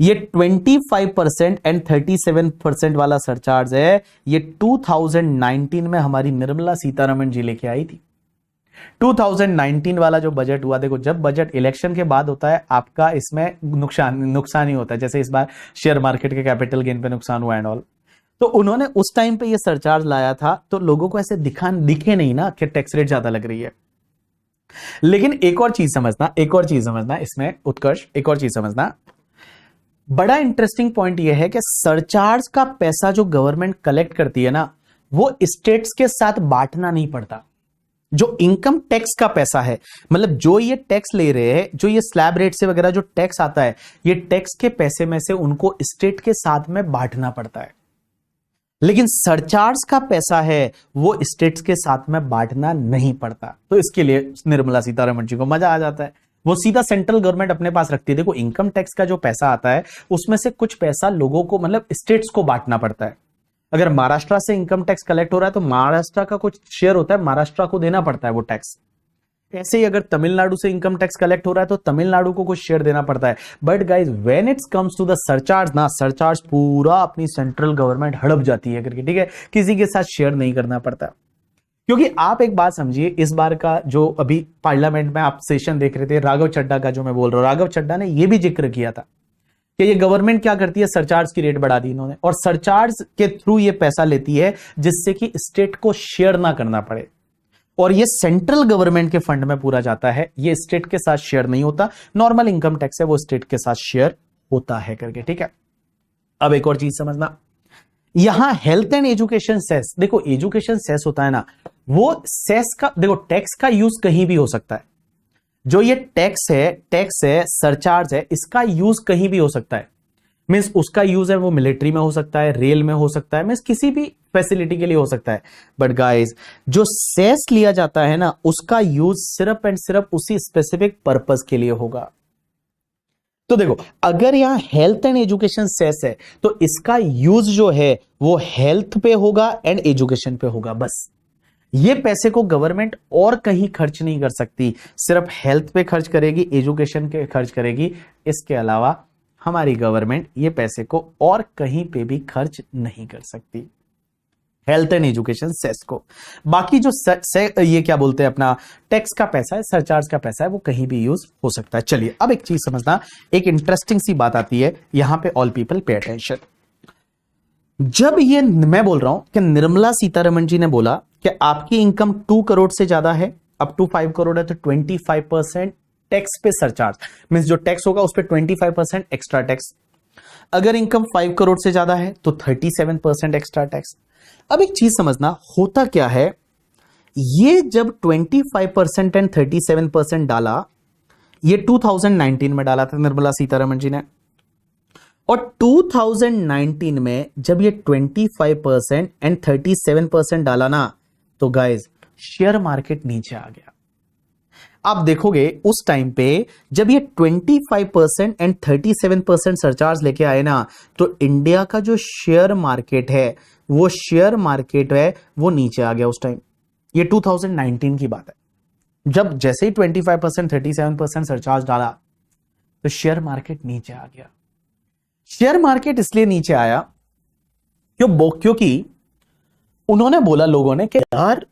ये 25% एंड 37% वाला सरचार्ज है, ये 2019 में हमारी निर्मला सीतारमण जी लेके आई थी। 2019 वाला जो बजट हुआ, देखो जब बजट इलेक्शन के बाद होता है आपका इसमें नुकसान ही होता है, जैसे इस बार शेयर मार्केट के कैपिटल गेन पे नुकसान हुआ एंड ऑल। तो उन्होंने उस टाइम पे ये सरचार्ज लाया था तो लोगों को ऐसे दिखे नहीं ना कि टैक्स रेट ज्यादा लग रही है। लेकिन एक और चीज समझना इसमें उत्कर्ष, एक और चीज समझना, बड़ा इंटरेस्टिंग पॉइंट यह है कि सरचार्ज का पैसा जो गवर्नमेंट कलेक्ट करती है ना, वो स्टेट्स के साथ बांटना नहीं पड़ता। जो इनकम टैक्स का पैसा है, मतलब जो ये टैक्स ले रहे हैं, जो ये स्लैब रेट से वगैरह जो टैक्स आता है, ये टैक्स के पैसे में से उनको स्टेट के साथ में बांटना पड़ता है। लेकिन सरचार्ज का पैसा है वो स्टेट्स के साथ में बांटना नहीं पड़ता। तो इसके लिए निर्मला सीतारमण जी को मजा आ जाता है, वो सीधा सेंट्रल गवर्नमेंट अपने पास रखती है। देखो इनकम टैक्स का जो पैसा आता है उसमें से कुछ पैसा लोगों को, मतलब स्टेट्स को बांटना पड़ता है। अगर महाराष्ट्र से इनकम टैक्स कलेक्ट हो रहा है तो महाराष्ट्र का कुछ शेयर होता है, महाराष्ट्र को देना पड़ता है वो टैक्स। ऐसे ही अगर तमिलनाडु से इनकम टैक्स कलेक्ट हो रहा है तो तमिलनाडु को कुछ शेयर देना पड़ता है। But guys when it's comes to the surcharge ना, सरचार्ज पूरा अपनी सेंट्रल गवर्नमेंट हड़प जाती है करके, ठीक है, किसी के साथ शेयर नहीं करना पड़ता। क्योंकि आप एक बात समझिए, इस बार का जो अभी पार्लियामेंट में आप सेशन देख रहे थे, राघव चड्ढा का जो मैं बोल रहा हूं, राघव चड्ढा ने यह भी जिक्र किया था कि ये गवर्नमेंट क्या करती है, सरचार्ज की रेट बढ़ा दी इन्होंने, और सरचार्ज के थ्रू ये पैसा लेती है जिससे कि स्टेट को शेयर ना करना पड़े, और ये सेंट्रल गवर्नमेंट के फंड में पूरा जाता है, ये स्टेट के साथ शेयर नहीं होता। नॉर्मल इनकम टैक्स है वो स्टेट के साथ शेयर होता है करके, ठीक है। अब एक और चीज समझना, यहां हेल्थ एंड एजुकेशन सेस, देखो एजुकेशन सेस होता है ना, वो सेस का देखो टैक्स का यूज कहीं भी हो सकता है। जो ये टैक्स है सरचार्ज है, इसका यूज कहीं भी हो सकता है। मीन्स उसका यूज है वो मिलिट्री में हो सकता है, रेल में हो सकता है, मीन्स किसी भी फैसिलिटी के लिए हो सकता है। बट गाइस जो सेस लिया जाता है ना, उसका यूज सिर्फ एंड सिर्फ उसी स्पेसिफिक पर्पस के लिए होगा। तो देखो अगर यहां हेल्थ एंड एजुकेशन सेस है तो इसका यूज जो है वो हेल्थ पे होगा एंड एजुकेशन पे होगा, बस। ये पैसे को गवर्नमेंट और कहीं खर्च नहीं कर सकती, सिर्फ हेल्थ पे खर्च करेगी, एजुकेशन पे खर्च करेगी। इसके अलावा हमारी गवर्नमेंट ये पैसे को और कहीं पे भी खर्च नहीं कर सकती, हेल्थ एंड एजुकेशन सेस को। बाकी जो ये क्या बोलते हैं अपना टैक्स का पैसा है, सरचार्ज का पैसा है, वो कहीं भी यूज हो सकता है। चलिए अब एक चीज समझना, एक इंटरेस्टिंग सी बात आती है यहां पे, ऑल पीपल पे अटेंशन। जब ये मैं बोल रहा हूं कि निर्मला सीतारमण जी ने बोला कि आपकी इनकम 2 करोड़ से ज्यादा है, अप टू 5 करोड़ है, तो 25% टैक्स पे सरचार्ज, मींस जो टैक्स होगा उस पे 25% एक्स्ट्रा टैक्स। अगर इनकम 5 करोड़ से ज्यादा है तो 37% एक्स्ट्रा टैक्स। अब एक चीज समझना, होता क्या है, ये जब 25% एंड 37% डाला, ये 2019 में डाला था निर्मला सीतारमण जी ने, और 2019 में जब ये 25% एंड 37% डाला ना, तो गाइस शेयर मार्केट नीचे आ गया। आप देखोगे उस टाइम पे जब ये 25% एंड 37% सरचार्ज लेके आए ना, तो इंडिया का जो शेयर मार्केट है वो वो नीचे आ गया उस टाइम। ये 2019 की बात है। जब जैसे ही 25% 37% सरचार्ज डाला तो शेयर मार्केट नीचे आ गया। शेयर मार्केट इसलिए नीचे आया क्योंकि उन्होंने बोला लोगों ने कि यार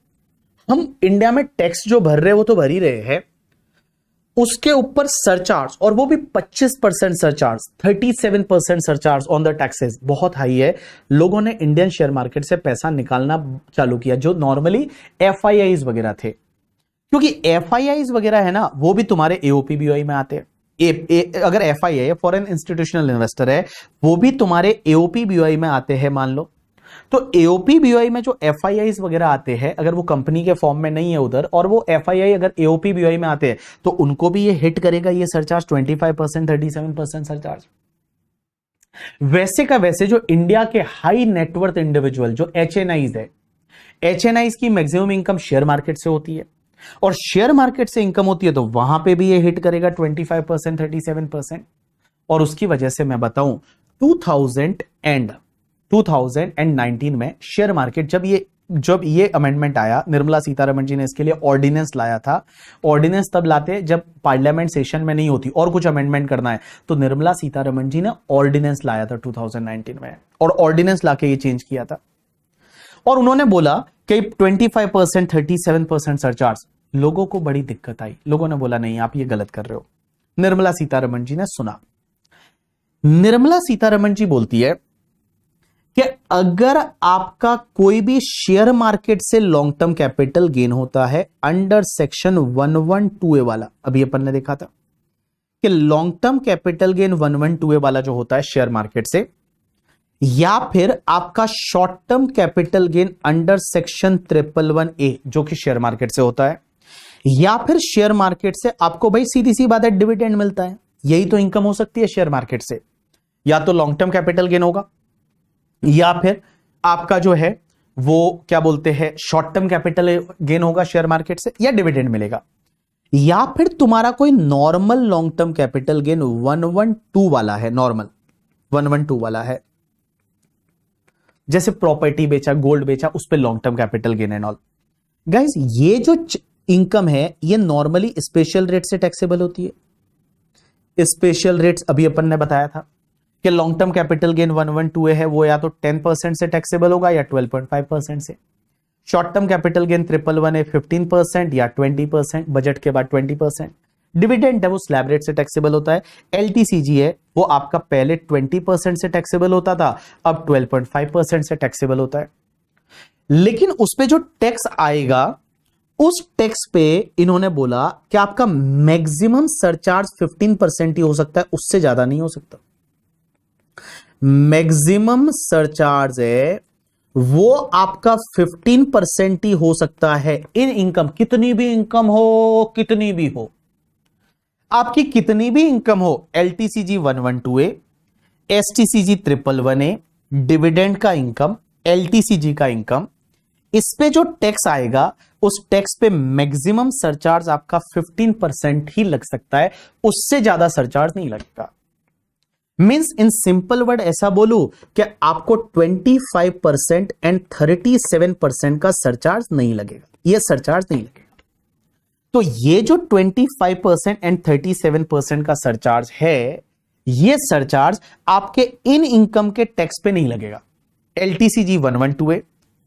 हम इंडिया में टैक्स जो भर रहे हैं वो तो भर ही रहे हैं, उसके ऊपर सरचार्ज, और वो भी 25% surcharge, 37% surcharge on the taxes, बहुत हाई है। लोगों ने इंडियन शेयर मार्केट से पैसा निकालना चालू किया, जो नॉर्मली एफआईआईज वगैरह थे, क्योंकि एफआईआईज वगैरह है ना, वो भी तुम्हारे एओपीबीवाई में आते हैं। अगर एफआईआई फॉरेन इंस्टीट्यूशनल इन्वेस्टर है, वो भी तुम्हारे एओपीबीवाई में आते हैं मान लो। तो एओपीबीवाई में जो एफआईआईज वगैरह आते हैं, अगर वो कंपनी के फॉर्म में नहीं है उधर, और वो एफआईआई अगर एओपीबीवाई में आते हैं, तो उनको भी ये हिट करेगा ये सरचार्ज, 25% 37% सरचार्ज। वैसे का वैसे जो इंडिया के हाई नेटवर्थ इंडिविजुअल जो एचएनआईज है, एचएनआईज की मैक्सिमम इनकम शेयर मार्केट से होती है, और शेयर मार्केट से इनकम होती है तो वहां पे भी ये हिट करेगा 25% 37%। और उसकी वजह से मैं बताऊं 2019 में शेयर मार्केट जब ये अमेंडमेंट आया, निर्मला सीतारमण जी ने इसके लिए ऑर्डिनेंस लाया था। ऑर्डिनेंस तब लाते जब पार्लियामेंट सेशन में नहीं होती और कुछ अमेंडमेंट करना है, तो निर्मला सीतारमण जी ने ऑर्डिनेंस लाया था 2019 में, और ऑर्डिनेंस लाके ये चेंज किया था। और उन्होंने बोला कि 25% 37% सरचार्ज, लोगों को बड़ी दिक्कत आई। लोगों ने बोला नहीं आप ये गलत कर रहे हो। निर्मला सीतारमण जी ने सुना। निर्मला सीतारमण जी बोलती है कि अगर आपका कोई भी शेयर मार्केट से लॉन्ग टर्म कैपिटल गेन होता है अंडर सेक्शन 112A वाला, अभी अपन ने देखा था कि long term capital gain 112A वाला जो होता है शेयर मार्केट से, या फिर आपका short term capital gain under section 111A जो कि शेयर मार्केट से होता है, या फिर शेयर मार्केट से आपको भाई सीधी सी बात है डिविडेंड मिलता है, यही तो इनकम हो सकती है शेयर मार्केट से। या तो लॉन्ग टर्म कैपिटल गेन होगा, या फिर आपका जो है वो क्या बोलते हैं शॉर्ट टर्म कैपिटल गेन होगा शेयर मार्केट से, या डिविडेंड मिलेगा, या फिर तुम्हारा कोई normal long term capital gain 112 वाला है, नॉर्मल 112 वाला है, जैसे प्रॉपर्टी बेचा, गोल्ड बेचा, उस पे long term capital gain and all. Guys ये जो इनकम है ये नॉर्मली स्पेशल रेट से टैक्सेबल होती है। स्पेशल रेट्स अभी अपन ने बताया था कि long term capital gain 112A है, वो या तो 10% से टैक्सेबल होगा या 12.5% से। शॉर्ट टर्म कैपिटल गेन 111 है 15% या 20%, बजट के बाद 20%। डिविडेंड है वो स्लैब रेट से टैक्सेबल होता है। एलटीसीजी है वो आपका पहले 20% से टैक्सेबल होता था, अब 12.5% से टैक्सेबल होता है। लेकिन उस पे जो टैक्स आएगा, उस टैक्स पे इन्होंने बोला कि आपका मैक्सिमम सरचार्ज 15% ही हो सकता है, उससे ज्यादा नहीं हो सकता। मैक्सिमम सरचार्ज है वो आपका 15% ही हो सकता है इन इनकम, कितनी भी इनकम हो, कितनी भी हो, आपकी कितनी भी इनकम हो, LTCG 112A, STCG 111A, dividend का इनकम, एलटीसीजी का इनकम, इस पे जो टैक्स आएगा उस टैक्स पे मैक्सिमम सरचार्ज आपका 15% ही लग सकता है, उससे ज्यादा सरचार्ज नहीं लगेगा। मींस इन सिंपल वर्ड ऐसा बोलूं कि आपको 25% एंड 37% का सरचार्ज नहीं लगेगा, यह सरचार्ज नहीं लगेगा। तो ये जो 25% एंड 37% का सरचार्ज है, ये सरचार्ज आपके इन इनकम के टैक्स पे नहीं लगेगा। LTCG 112A,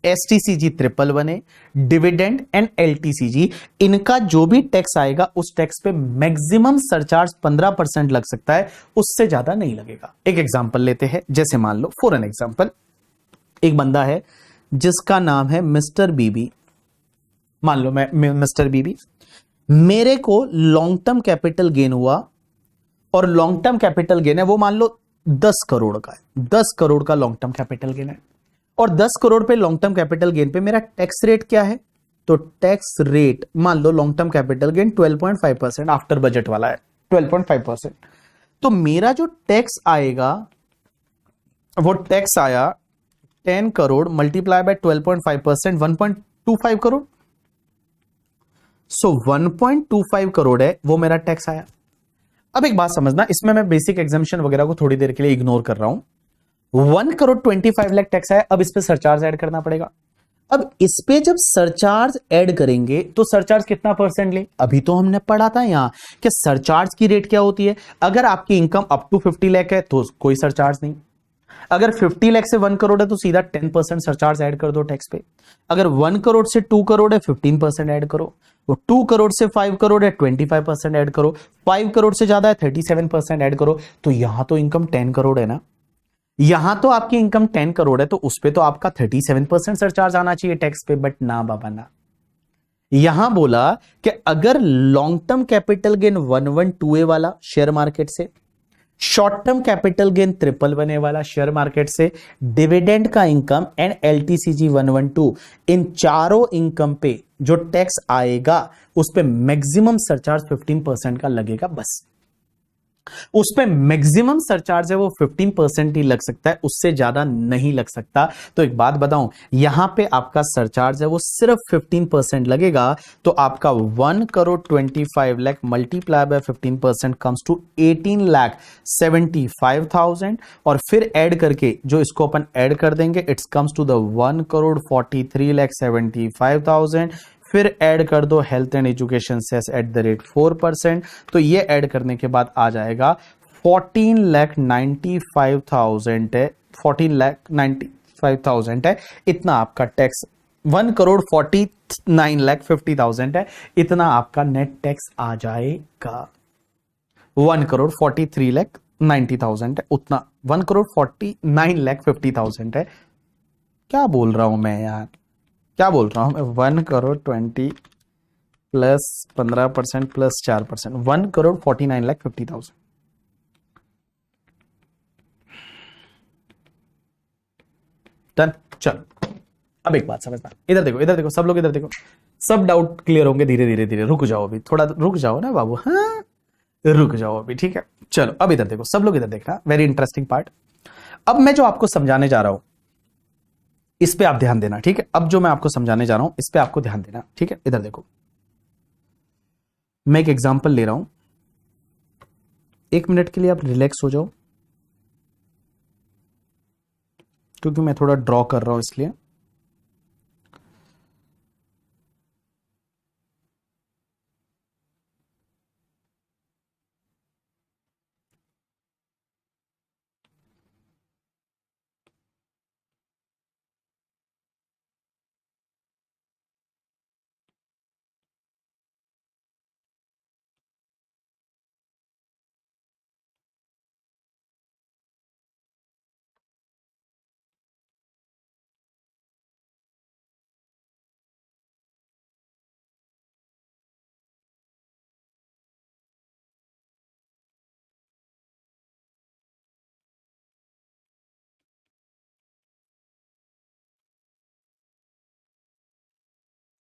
STCG 111A, dividend and LTCG, इनका जो भी टैक्स आएगा उस टैक्स पे मैक्सिमम सरचार्ज 15% लग सकता है, उससे ज्यादा नहीं लगेगा। एक एग्जांपल लेते हैं, जैसे मान लो फॉर एन एग्जांपल, एक बंदा है जिसका नाम है मिस्टर बीबी। मान लो मैं मिस्टर बीबी, मेरे को लॉन्ग टर्म कैपिटल गेन हुआ, और लॉन्ग टर्म कैपिटल गेन है वो मान लो 10 करोड़ का है, 10 करोड़ का लॉन्ग टर्म कैपिटल गेन है, और 10 करोड़ पे लॉन्ग टर्म कैपिटल गेन पे मेरा टैक्स रेट क्या है, तो टैक्स रेट मान लो long term capital gain 12.5% after budget वाला है, 12.5%। तो मेरा जो टैक्स आएगा, वो टैक्स आया 10 करोड़ मल्टीप्लाई बाय 12.5%, 1.25 करोड़। सो 1.25 करोड़ है वो मेरा टैक्स आया। अब एक बात समझना, इसमें मैं बेसिक एग्जामिशन वगैरह को थोड़ी देर के लिए इग्नोर कर रहा हूं। 1 करोड़ 25 लाख टैक्स आया, अब इस पे सरचार्ज ऐड करना पड़ेगा। अब इस पे जब सरचार्ज ऐड करेंगे तो सरचार्ज कितना परसेंट ले, अभी तो हमने पढ़ा था यहां कि सरचार्ज की रेट क्या होती है। अगर आपकी इनकम अप टू 50 लाख है तो कोई सरचार्ज नहीं, अगर 50 लाख से 1 करोड़ है तो सीधा 10% सरचार्ज ऐड कर दो टैक्स पे। अगर 1 करोड़ से 2 करोड़ है 15% ऐड करो, वो 2 करोड़ से 5 करोड़ है 25% ऐड करो, 5 करोड़ से ज्यादा है 37% ऐड करो। तो यहां तो इनकम 10 करोड़ है ना, यहां तो आपकी इनकम 10 करोड़ है, तो उस पे तो आपका 37% सरचार्ज आना चाहिए टैक्स पे, बट ना बाबा ना। यहां बोला कि अगर long term capital gain 112A वाला शेयर मार्केट से, short term capital gain 111A वाला शेयर मार्केट से, डिविडेंड का इनकम एंड एलटीसीजी 112, इन चारों इनकम पे जो टैक्स आएगा उस पे मैक्सिमम सरचार्ज 15% का लगेगा बस। उस पे मैक्सिमम सरचार्ज है वो 15% ही लग सकता है, उससे ज्यादा नहीं लग सकता। तो एक बात बताऊं, यहां पे आपका सरचार्ज है वो सिर्फ 15% लगेगा, तो आपका 1 crore 25 lakh multiply by 15% comes to 18 lakh 75,000, और फिर ऐड करके जो इसको अपन ऐड कर देंगे it's comes to the 1 crore 43 lakh 75,000। फिर ऐड कर दो health and education cess at the rate 4%, तो ये ऐड करने के बाद आ जाएगा 14,95,000 है, 14,95,000 है, इतना आपका टैक्स। 1 करोड़ 49,50,000 है, इतना आपका नेट टैक्स आ जाएगा। 1 करोड़ 43,90,000 है उतना, 1 करोड़ 49,50,000 है। क्या बोल रहा हूं मैं यार, क्या बोल रहा हूं मैं, 1 crore 20 plus 15% plus 4%, 1 crore 49,50,000। Done. चलो अब एक बात समझना, इधर देखो, इधर देखो, सब लोग इधर देखो, सब डाउट क्लियर होंगे धीरे धीरे धीरे। रुक जाओ अभी, थोड़ा रुक जाओ ना बाबू, हाँ रुक जाओ अभी, ठीक है। चलो अब इधर देखो, सब लोग इधर देखना, वेरी इंटरेस्टिंग पार्ट। अब मैं जो आपको समझाने जा रहा हूं इस पे आप ध्यान देना, ठीक है। अब जो मैं आपको समझाने जा रहा हूं इस पे आपको ध्यान देना, ठीक है। इधर देखो, मैं एक एग्जांपल ले रहा हूं, 1 मिनट के लिए आप रिलैक्स हो जाओ, क्योंकि मैं थोड़ा ड्रॉ कर रहा हूं इसलिए।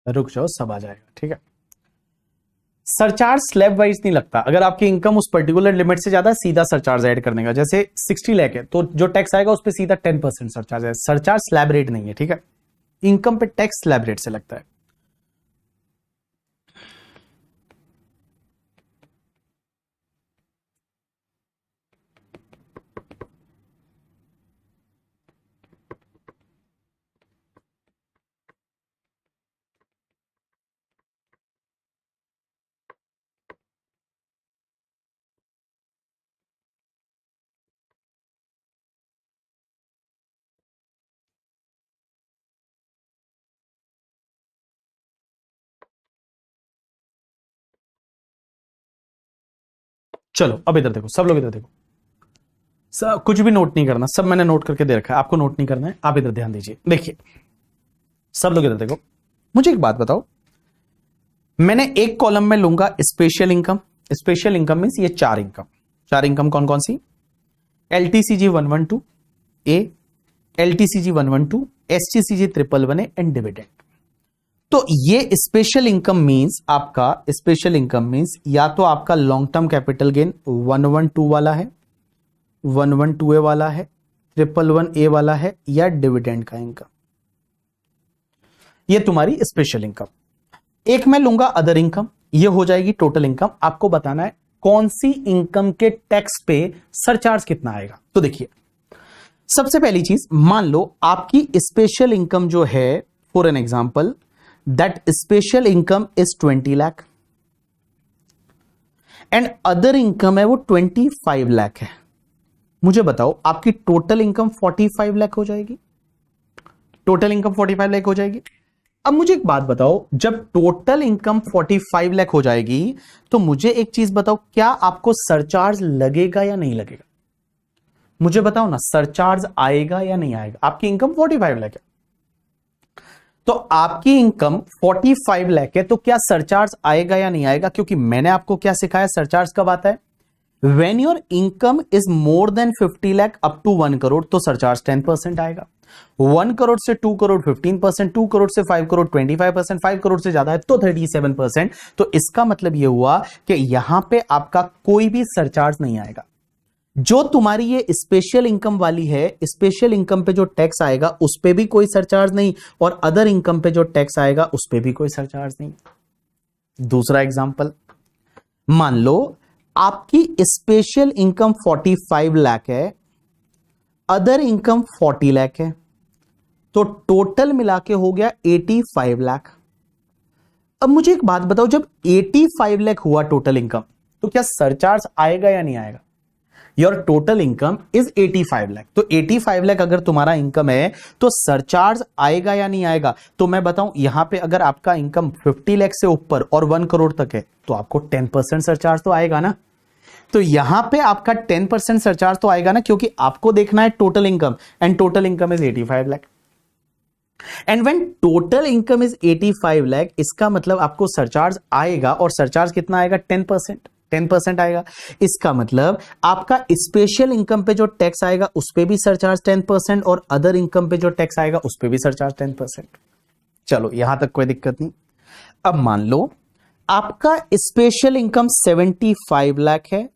रुक जाओ, सब आ जाएगा, ठीक है। सरचार्ज स्लैब वाइज नहीं लगता। अगर आपकी इनकम उस पर्टिकुलर लिमिट से ज्यादा, सीधा सरचार्ज ऐड करने का। जैसे 60 लाख है तो जो टैक्स आएगा उस पर सीधा 10% सरचार्ज है। सरचार्ज स्लैब रेट नहीं है, ठीक है। इनकम पे टैक्स स्लैब रेट से लगता है। चलो अब इधर देखो, सब लोग इधर देखो, सब कुछ भी नोट नहीं करना, सब मैंने नोट करके दे रखा है, आपको नोट नहीं करना है। आप इधर ध्यान दीजिए, देखिए सब लोग इधर देखो। मुझे एक बात बताओ, मैंने एक कॉलम में लूंगा special income. Special income means ये चार इनकम। चार इनकम कौन कौन सी? LTCG 112 A, LTCG 112, STCG 111 and dividend. तो ये स्पेशल इनकम मींस आपका, स्पेशल इनकम मींस या तो आपका लॉन्ग टर्म कैपिटल गेन 112 वाला है, 112A वाला है, 111A वाला है, या डिविडेंड का इनकम। ये तुम्हारी स्पेशल इनकम। एक मैं लूंगा अदर इनकम, ये हो जाएगी टोटल इनकम। आपको बताना है कौन सी इनकम के टैक्स पे सरचार्ज कितना आएगा। तो देखिए, सबसे पहली चीज, मान लो आपकी स्पेशल इनकम जो है, for an example that special income is 20 lakh and other income है वो 25 लाख है। मुझे बताओ आपकी टोटल इनकम 45 लाख हो जाएगी। टोटल इनकम 45 लाख हो जाएगी। अब मुझे एक बात बताओ, जब टोटल इनकम 45 लाख हो जाएगी तो मुझे एक चीज बताओ, क्या आपको सरचार्ज लगेगा या नहीं लगेगा? मुझे बताओ ना, सरचार्ज आएगा या नहीं आएगा? आपकी इनकम 45 लाख है, तो आपकी इनकम 45 लाख है, तो क्या सरचार्ज आएगा या नहीं आएगा? क्योंकि मैंने आपको क्या सिखाया, सरचार्ज कब आता है? When your income is more than 50 lakh up to 1 crore तो सरचार्ज 10% आएगा। 1 करोड़ से 2 करोड़ 15%, 2 करोड़ से 5 करोड़ 25%, 5 करोड़ से ज्यादा है तो 37%। तो इसका मतलब यह हुआ कि यहां पे आपका कोई भी सरचार्ज नहीं आएगा। जो तुम्हारी ये स्पेशल इनकम वाली है, स्पेशल इनकम पे जो टैक्स आएगा उस पे भी कोई सरचार्ज नहीं, और अदर इनकम पे जो टैक्स आएगा उस पे भी कोई सरचार्ज नहीं। दूसरा एग्जांपल, मान लो आपकी स्पेशल इनकम 45 लाख है, अदर इनकम 40 लाख है, तो टोटल मिला के हो गया 85 लाख। अब मुझे एक बात बताओ, जब 85 लाख हुआ टोटल इनकम तो क्या सरचार्ज आएगा या नहीं आएगा? Your total income is 85 lakh, तो 85 लाख अगर तुम्हारा इनकम है तो सरचार्ज आएगा या नहीं आएगा? तो मैं बताऊं, यहां पे अगर आपका इनकम 50 लाख से ऊपर और 1 करोड़ तक है तो आपको 10% सरचार्ज तो आएगा ना। तो यहां पे आपका 10% सरचार्ज तो आएगा ना, क्योंकि आपको देखना है total income, and total income is 85 lakh. And when total income is 85 lakh, इसका मतलब आपको सरचार्ज आएगा, और सरचार्ज कितना आएगा? 10%। 10% आएगा। इसका मतलब आपका स्पेशल इनकम पे जो टैक्स आएगा उस पे भी सरचार्ज 10%, और अदर इनकम पे जो टैक्स आएगा उस पे भी सरचार्ज 10%। चलो यहां तक कोई दिक्कत नहीं। अब मान लो आपका स्पेशल इनकम 75 लाख है,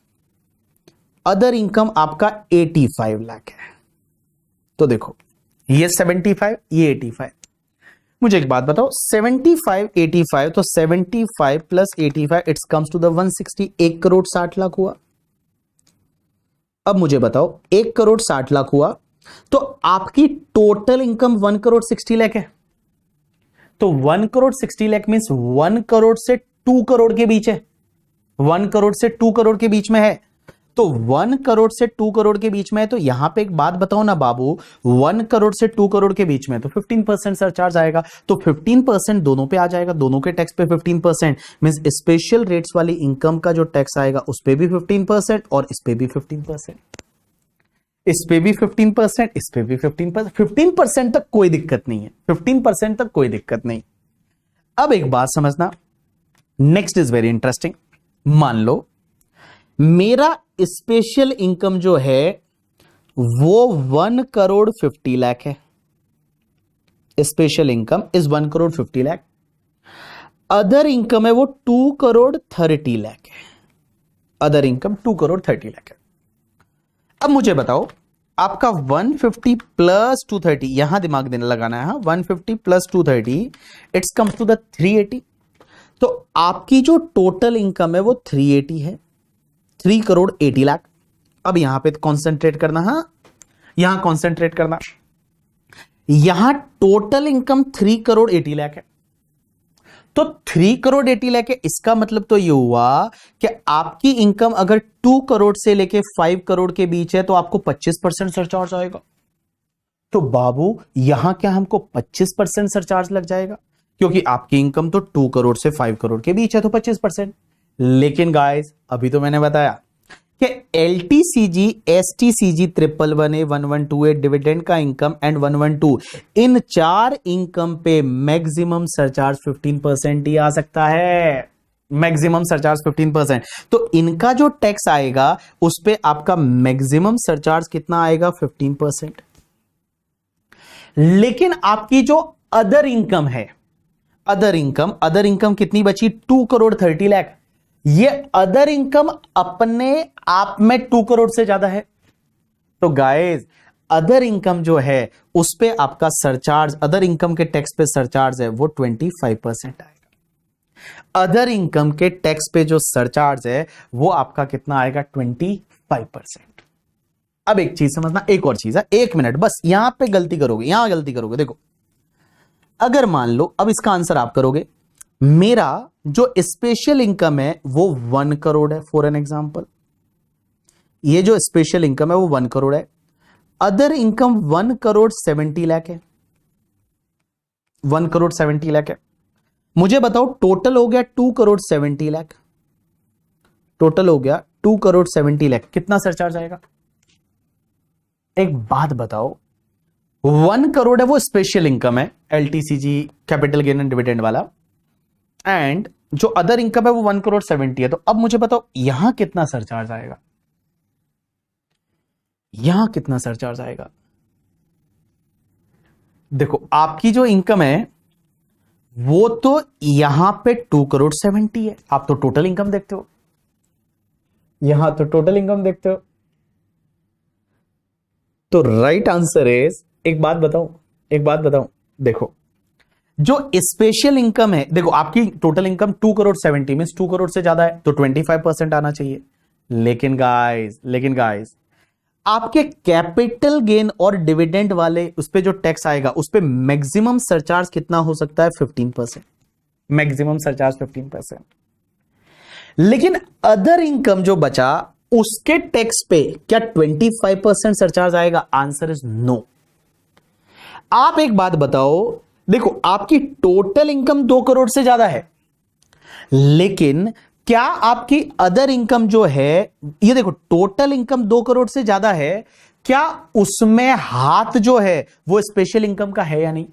अदर इनकम आपका 85 लाख है। तो देखो, ये 75, ये 85। मुझे एक बात बताओ, 75 85, तो 75 plus 85 it's comes to the 160। 1 crore 60 lakh हुआ। अब मुझे बताओ, 1 करोड़ 60 लाख हुआ तो आपकी टोटल इनकम 1 करोड़ 60 लाख है। तो 1 करोड़ 60 लाख मींस 1 करोड़ से 2 करोड़ के बीच है। 1 करोड़ से 2 करोड़ के बीच में है। तो 1 करोड़ से 2 करोड़ के बीच में है, तो यहां पे एक बात बताओ ना बाबू, 1 करोड़ से 2 करोड़ के बीच में तो 15% सरचार्ज आएगा। तो 15% दोनों पे आ जाएगा, दोनों के टैक्स पे 15%। मींस स्पेशल रेट्स वाली इनकम का जो टैक्स आएगा उस पे भी 15% और इस पे भी 15%। इस पे भी 15%, इस पे भी 15%। 15% तक कोई दिक्कत नहीं है, 15% तक कोई दिक्कत नहीं। अब एक बात समझना, नेक्स्ट इज वेरी इंटरेस्टिंग। मान लो मेरा स्पेशल इनकम जो है वो 1 करोड़ 50 लाख है। Special income is 1 crore 50 lakh. Other income है वो 2,30,00,000 है। अदर इनकम 2,30,00,000 है। अब मुझे बताओ आपका 150 प्लस 230, यहां दिमाग देने लगाना है, 150 plus 230 it's comes to the 380। तो आपकी जो टोटल इनकम है वो 380 है, 3,80,00,000। अब यहां पे कॉन्सेंट्रेट करना, यहां कॉन्सेंट्रेट करना, यहां टोटल इनकम 3,80,00,000 है। तो 3,80,00,000 है, इसका मतलब तो ये हुआ कि आपकी इनकम अगर 2 करोड़ से लेके 5 करोड़ के बीच है तो आपको 25% सरचार्ज आएगा। तो बाबू यहां क्या हमको 25% सरचार्ज लग जाएगा, क्योंकि आपकी इनकम तो 2 करोड़ से 5 करोड़ के बीच है, तो 25%। लेकिन गाइस अभी तो मैंने बताया कि LTCG, STCG, 111A, 1128 डिविडेंड का इनकम एंड 112, इन 4 इनकम पे मैक्सिमम सरचार्ज 15% ही आ सकता है। Maximum surcharge 15%। तो इनका जो टैक्स आएगा उस पे आपका मैक्सिमम सरचार्ज कितना आएगा? 15%। लेकिन आपकी जो अदर इनकम है, अदर इनकम कितनी बची? 2,30,00,000। ये अदर इनकम अपने आप में 2 करोड़ से ज्यादा है। तो गाइस अदर इनकम जो है उस पे आपका सरचार्ज, अदर इनकम के टैक्स पे सरचार्ज है वो 25% आएगा। अदर इनकम के टैक्स पे जो सरचार्ज है वो आपका कितना आएगा? 25%। अब एक चीज समझना, एक और चीज है, 1 मिनट बस, यहां पे गलती करोगे, यहां गलती करोगे। देखो अगर मान लो अब इसका आंसर आप करोगे, मेरा जो स्पेशल इनकम है वो 1 करोड़ है, फॉर एन एग्जांपल, ये जो स्पेशल इनकम है वो 1 करोड़ है। अदर इनकम 1,70,00,000 है, 1,70,00,000 है। मुझे बताओ टोटल हो गया 2,70,00,000, टोटल हो गया 2,70,00,000, कितना सरचार्ज आएगा? एक बात बताओ, 1 करोड़ है वो स्पेशल इनकम है, LTCG, capital gain and dividend वाला, एंड जो अदर इनकम है वो 1,70,00,000 है। तो अब मुझे बताओ यहां कितना सरचार्ज आएगा? यहां कितना सरचार्ज आएगा? देखो आपकी जो इनकम है वो तो यहां पे 2,70,00,000 है। आप तो टोटल इनकम देखते हो, यहां तो टोटल इनकम देखते हो। तो राइट आंसर इज, एक बात बताऊं, देखो जो स्पेशल इनकम है, देखो आपकी टोटल इनकम 2,70,00,000 मींस 2 करोड़ से ज्यादा है, तो 25% आना चाहिए। लेकिन गाइस आपके कैपिटल गेन और डिविडेंड वाले उस पे जो टैक्स आएगा उस पे मैक्सिमम सरचार्ज कितना हो सकता है? 15%। Maximum surcharge 15%। लेकिन अदर इनकम जो बचा उसके टैक्स पे क्या 25% सरचार्ज आएगा? Answer is no. आप एक बात बताओ, देखो आपकी टोटल इनकम 2 करोड़ से ज्यादा है, लेकिन क्या आपकी अदर इनकम जो है, ये देखो टोटल इनकम 2 करोड़ से ज्यादा है, क्या उसमें हाथ जो है वो स्पेशल इनकम का है या नहीं?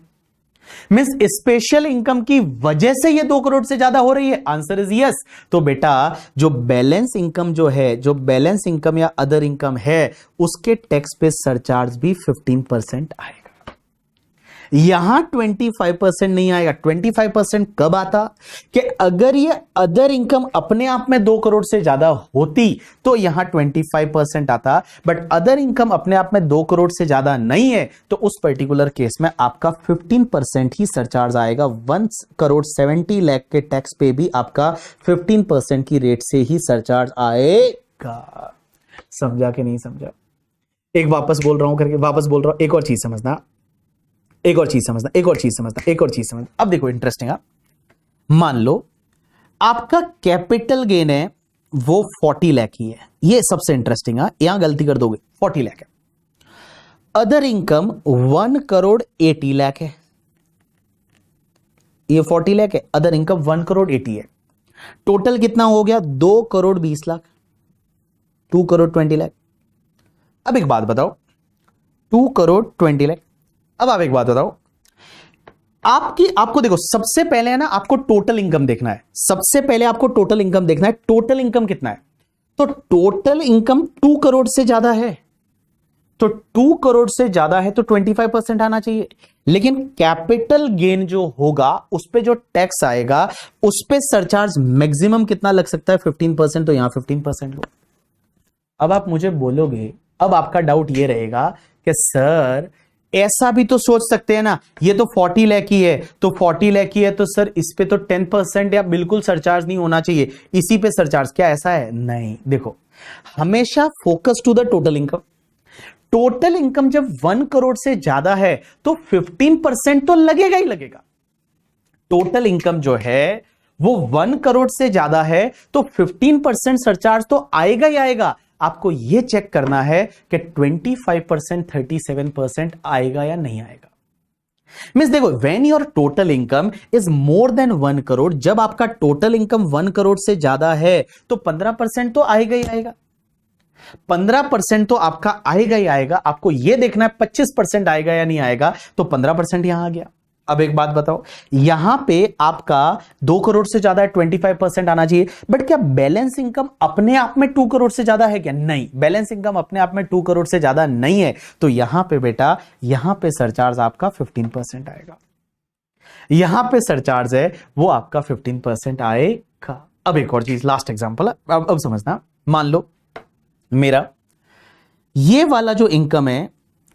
मींस स्पेशल इनकम की वजह से ये 2 करोड़ से ज्यादा हो रही है? Answer is yes. तो बेटा जो बैलेंस इनकम जो है, जो बैलेंस इनकम या अदर इनकम है, उसके टैक्स पे सरचार्ज भी 15% आएगा। यहां 25% नहीं आएगा। 25% कब आता? कि अगर ये अदर इनकम अपने आप में 2 करोड़ से ज्यादा होती तो यहां 25% आता, बट अदर इनकम अपने आप में 2 करोड़ से ज्यादा नहीं है, तो उस पर्टिकुलर केस में आपका 15% ही सरचार्ज आएगा। 1,70,00,000 के टैक्स पे भी आपका 15% की रेट से ही सरचार्ज आएगा। समझा कि नहीं समझा? एक वापस बोल रहा हूं, एक और चीज समझना, अब देखो इंटरेस्टिंग है। मान लो आपका कैपिटल गेन है वो 40 लाख ही है, ये सबसे इंटरेस्टिंग है, यहां गलती कर दोगे, 40 लाख है। अदर इनकम 1,80,00,000 है, ये 40 लाख है, अदर इनकम 1,80,00,000 है। टोटल कितना हो गया? 2,20,00,000, 2,20,00,000। अब एक बात बताओ, 2,20,00,000। अब आप एक बात बताओ, आपको देखो सबसे पहले है ना, आपको टोटल इनकम देखना है। सबसे पहले आपको टोटल इनकम देखना है। टोटल इनकम कितना है? तो टोटल इनकम 2 करोड़ से ज्यादा है, तो 2 करोड़ से ज्यादा है तो 25% आना चाहिए, लेकिन कैपिटल गेन जो होगा उस पे जो टैक्स आएगा उस पे सरचार्ज मैक्सिमम कितना लग सकता है 15%, तो यहां 15% लो। अब आप मुझे बोलोगे, अब आपका डाउट ये रहेगा कि सर ऐसा भी तो सोच सकते हैं ना, ये तो 40 लाख की है, तो 40 लाख की है तो सर इस पे तो 10% या बिल्कुल सरचार्ज नहीं होना चाहिए, इसी पे सरचार्ज, क्या ऐसा है? नहीं। देखो, हमेशा focus to the total income. Total income जब 1 करोड़ से ज्यादा है तो 15% तो लगेगा ही लगेगा। टोटल इनकम जो है वो 1 करोड़ से ज्यादा है तो 15% सरचार्ज तो आएगा ही आएगा। आपको यह चेक करना है कि 25%, 37% आएगा या नहीं आएगा। मींस देखो, when your total income is more than 1 crore, जब आपका टोटल इनकम 1 करोड़ से ज्यादा है तो 15% तो आएगा ही आएगा। 15% तो आपका आएगा ही आएगा। आपको यह देखना है 25% आएगा या नहीं आएगा, तो 15% यहां आ गया। अब एक बात बताओ, यहां पे आपका 2 करोड़ से ज्यादा है, 25% आना चाहिए, बट क्या बैलेंस इनकम अपने आप में 2 करोड़ से ज्यादा है क्या? नहीं, बैलेंस इनकम अपने आप में 2 करोड़ से ज्यादा नहीं है। तो यहां पे बेटा, यहां पे सरचार्ज आपका 15% आएगा। यहां पे सरचार्ज है वो आपका 15% आएगा। अब एक और चीज, लास्ट एग्जांपल, अब समझना। मान लो मेरा ये वाला जो इनकम है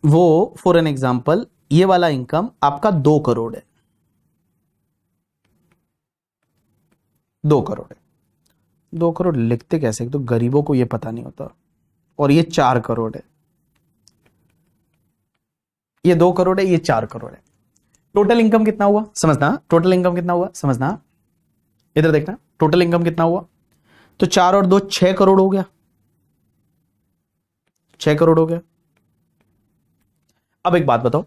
वो, फॉर एन एग्जांपल, ये वाला इनकम आपका 2 करोड़ है, 2 करोड़ है। 2 करोड़ लिखते कैसे, तो गरीबों को ये पता नहीं होता। और ये 4 करोड़ है, ये 2 करोड़ है, ये 4 करोड़ है। टोटल इनकम कितना हुआ समझना, टोटल इनकम कितना हुआ समझना, इधर देखना, टोटल इनकम कितना हुआ, तो 4 और 2 6 करोड़ हो गया, 6 करोड़ हो गया। अब एक बात बताओ,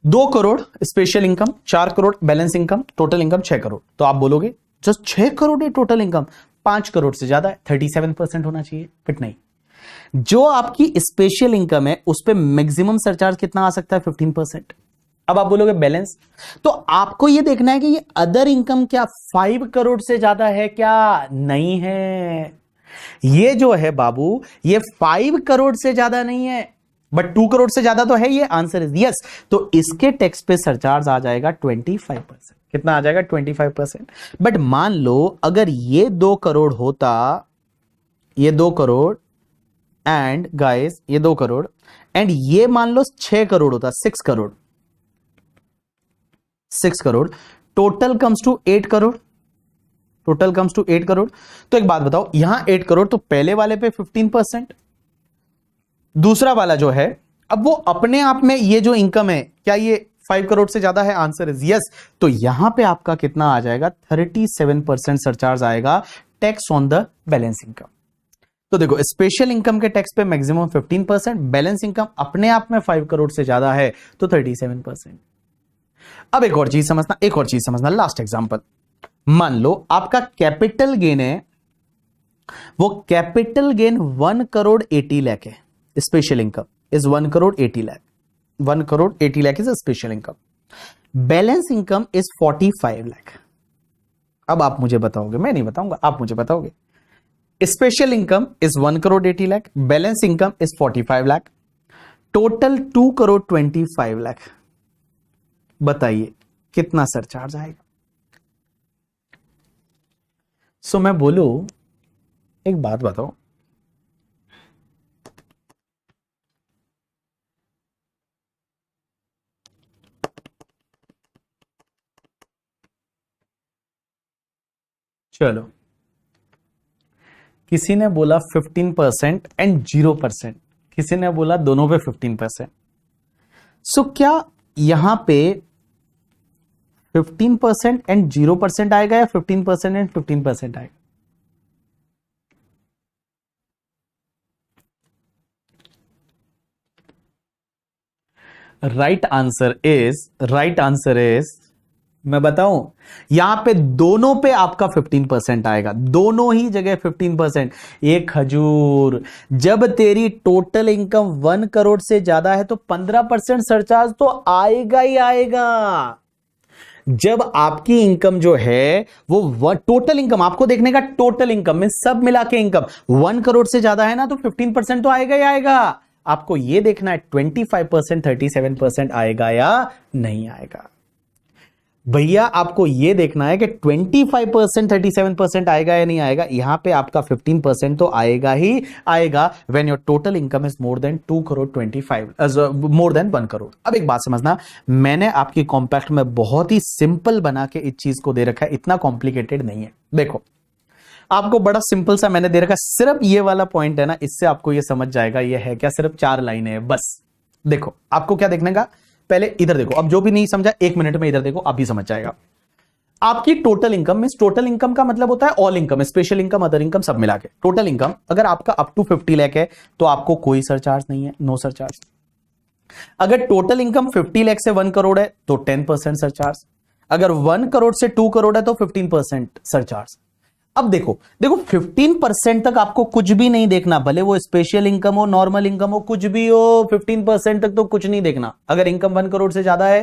2 crore special income, 4 crore balance income, total income 6 crore. तो आप बोलोगे जस्ट 6 करोड़ है टोटल इनकम, 5 करोड़ से ज्यादा है, 37% होना चाहिए, बट नहीं। जो आपकी स्पेशल इनकम है उस पे मैक्सिमम सरचार्ज कितना आ सकता है? 15%। अब आप बोलोगे बैलेंस, तो आपको यह देखना है कि ये अदर इनकम क्या 5 करोड़ से ज्यादा है क्या? नहीं है। ये जो है बाबू, ये 5 करोड़ से ज्यादा नहीं है, बट 2 करोड़ से ज्यादा तो है। ये आंसर इज यस। तो इसके टैक्स पे सरचार्ज आ जाएगा 25%। कितना आ जाएगा? 25%। बट मान लो अगर ये 2 करोड़ होता, ये 2 करोड़ एंड गाइस, ये 2 करोड़ एंड ये मान लो 6 करोड़ होता, 6 crore, 6 crore, total comes to 8 crore, total comes to 8 crore. तो एक बात बताओ, यहां 8 करोड़, तो पहले वाले पे 15%, दूसरा वाला जो है, अब वो अपने आप में ये जो इनकम है, क्या ये 5 करोड़ से ज्यादा है? Answer is yes. तो यहां पे आपका कितना आ जाएगा? 37% सरचार्ज आएगा, tax on the balance income. तो देखो, स्पेशल इनकम के टैक्स पे मैक्सिमम 15%, बैलेंस इनकम अपने आप में 5 करोड़ से ज्यादा है तो 37%। अब एक और चीज समझना, एक और चीज समझना, लास्ट एग्जांपल। मान लो आपका कैपिटल गेन है, वो कैपिटल गेन 1 करोड़ 80 लाख है। Special income is 1 crore 80 lakh, 1 crore 80 lakh is special income. Balance income is 45 lakh. अब आप मुझे बताओगे, मैं नहीं बताऊंगा, आप मुझे बताओगे, special income is 1 crore 80 lakh, balance income is 45 lakh, total 2 crore 25 lakh. बताइए कितना सरचार्ज आएगा? सो मैं बोलूं, एक बात बताओ, चलो, किसी ने बोला 15% एंड 0%, किसी ने बोला दोनों पे 15%। सो क्या यहां पे 15% एंड 0% आएगा या 15% एंड 15% आएगा? राइट आंसर इज, मैं बताऊं, यहां पे दोनों पे आपका 15% आएगा, दोनों ही जगह 15%। एक खजूर, जब तेरी टोटल इनकम 1 करोड़ से ज्यादा है तो 15% सरचार्ज तो आएगा ही आएगा। जब आपकी इनकम जो है वो टोटल इनकम, आपको देखने का टोटल इनकम में सब मिला के इनकम 1 करोड़ से ज्यादा है ना, तो 15% तो आएगा ही आएगा। आपको ये देखना है 25% 37% आएगा या नहीं आएगा। भैया आपको ये देखना है कि 25% 37% आएगा या नहीं आएगा। यहां पे आपका 15% तो आएगा ही आएगा when your total income is more than 2 crore 25 more than 1 crore. अब एक बात समझना, मैंने आपकी कॉम्पैक्ट में बहुत ही सिंपल बना के इस चीज को दे रखा है, इतना कॉम्प्लिकेटेड नहीं है। देखो आपको बड़ा सिंपल सा मैंने दे रखा है, सिर्फ ये वाला पॉइंट है ना, इससे आपको ये समझ जाएगा ये है क्या, सिर्फ 4 लाइनें है बस। देखो आपको क्या देखने का, पहले इधर देखो, अब जो भी नहीं समझा 1 मिनट में इधर देखो, आप भी समझ जाएगा। आपकी टोटल इनकम में, टोटल इनकम का मतलब होता है all income, special income, other income सब मिला के टोटल इनकम। अगर आपका अप टू 50 लाख है तो आपको कोई सरचार्ज नहीं है, नो सरचार्ज। अगर टोटल इनकम 50 लाख से 1 करोड़ है तो 10% सरचार्ज। अगर 1 करोड़ से 2 करोड़ है तो 15% सरचार्ज। अब देखो 15% तक आपको कुछ भी नहीं देखना, भले वो स्पेशल इनकम हो, नॉर्मल इनकम हो, कुछ भी हो, 15% तक तो कुछ नहीं देखना। अगर इनकम 1 करोड़ से ज्यादा है,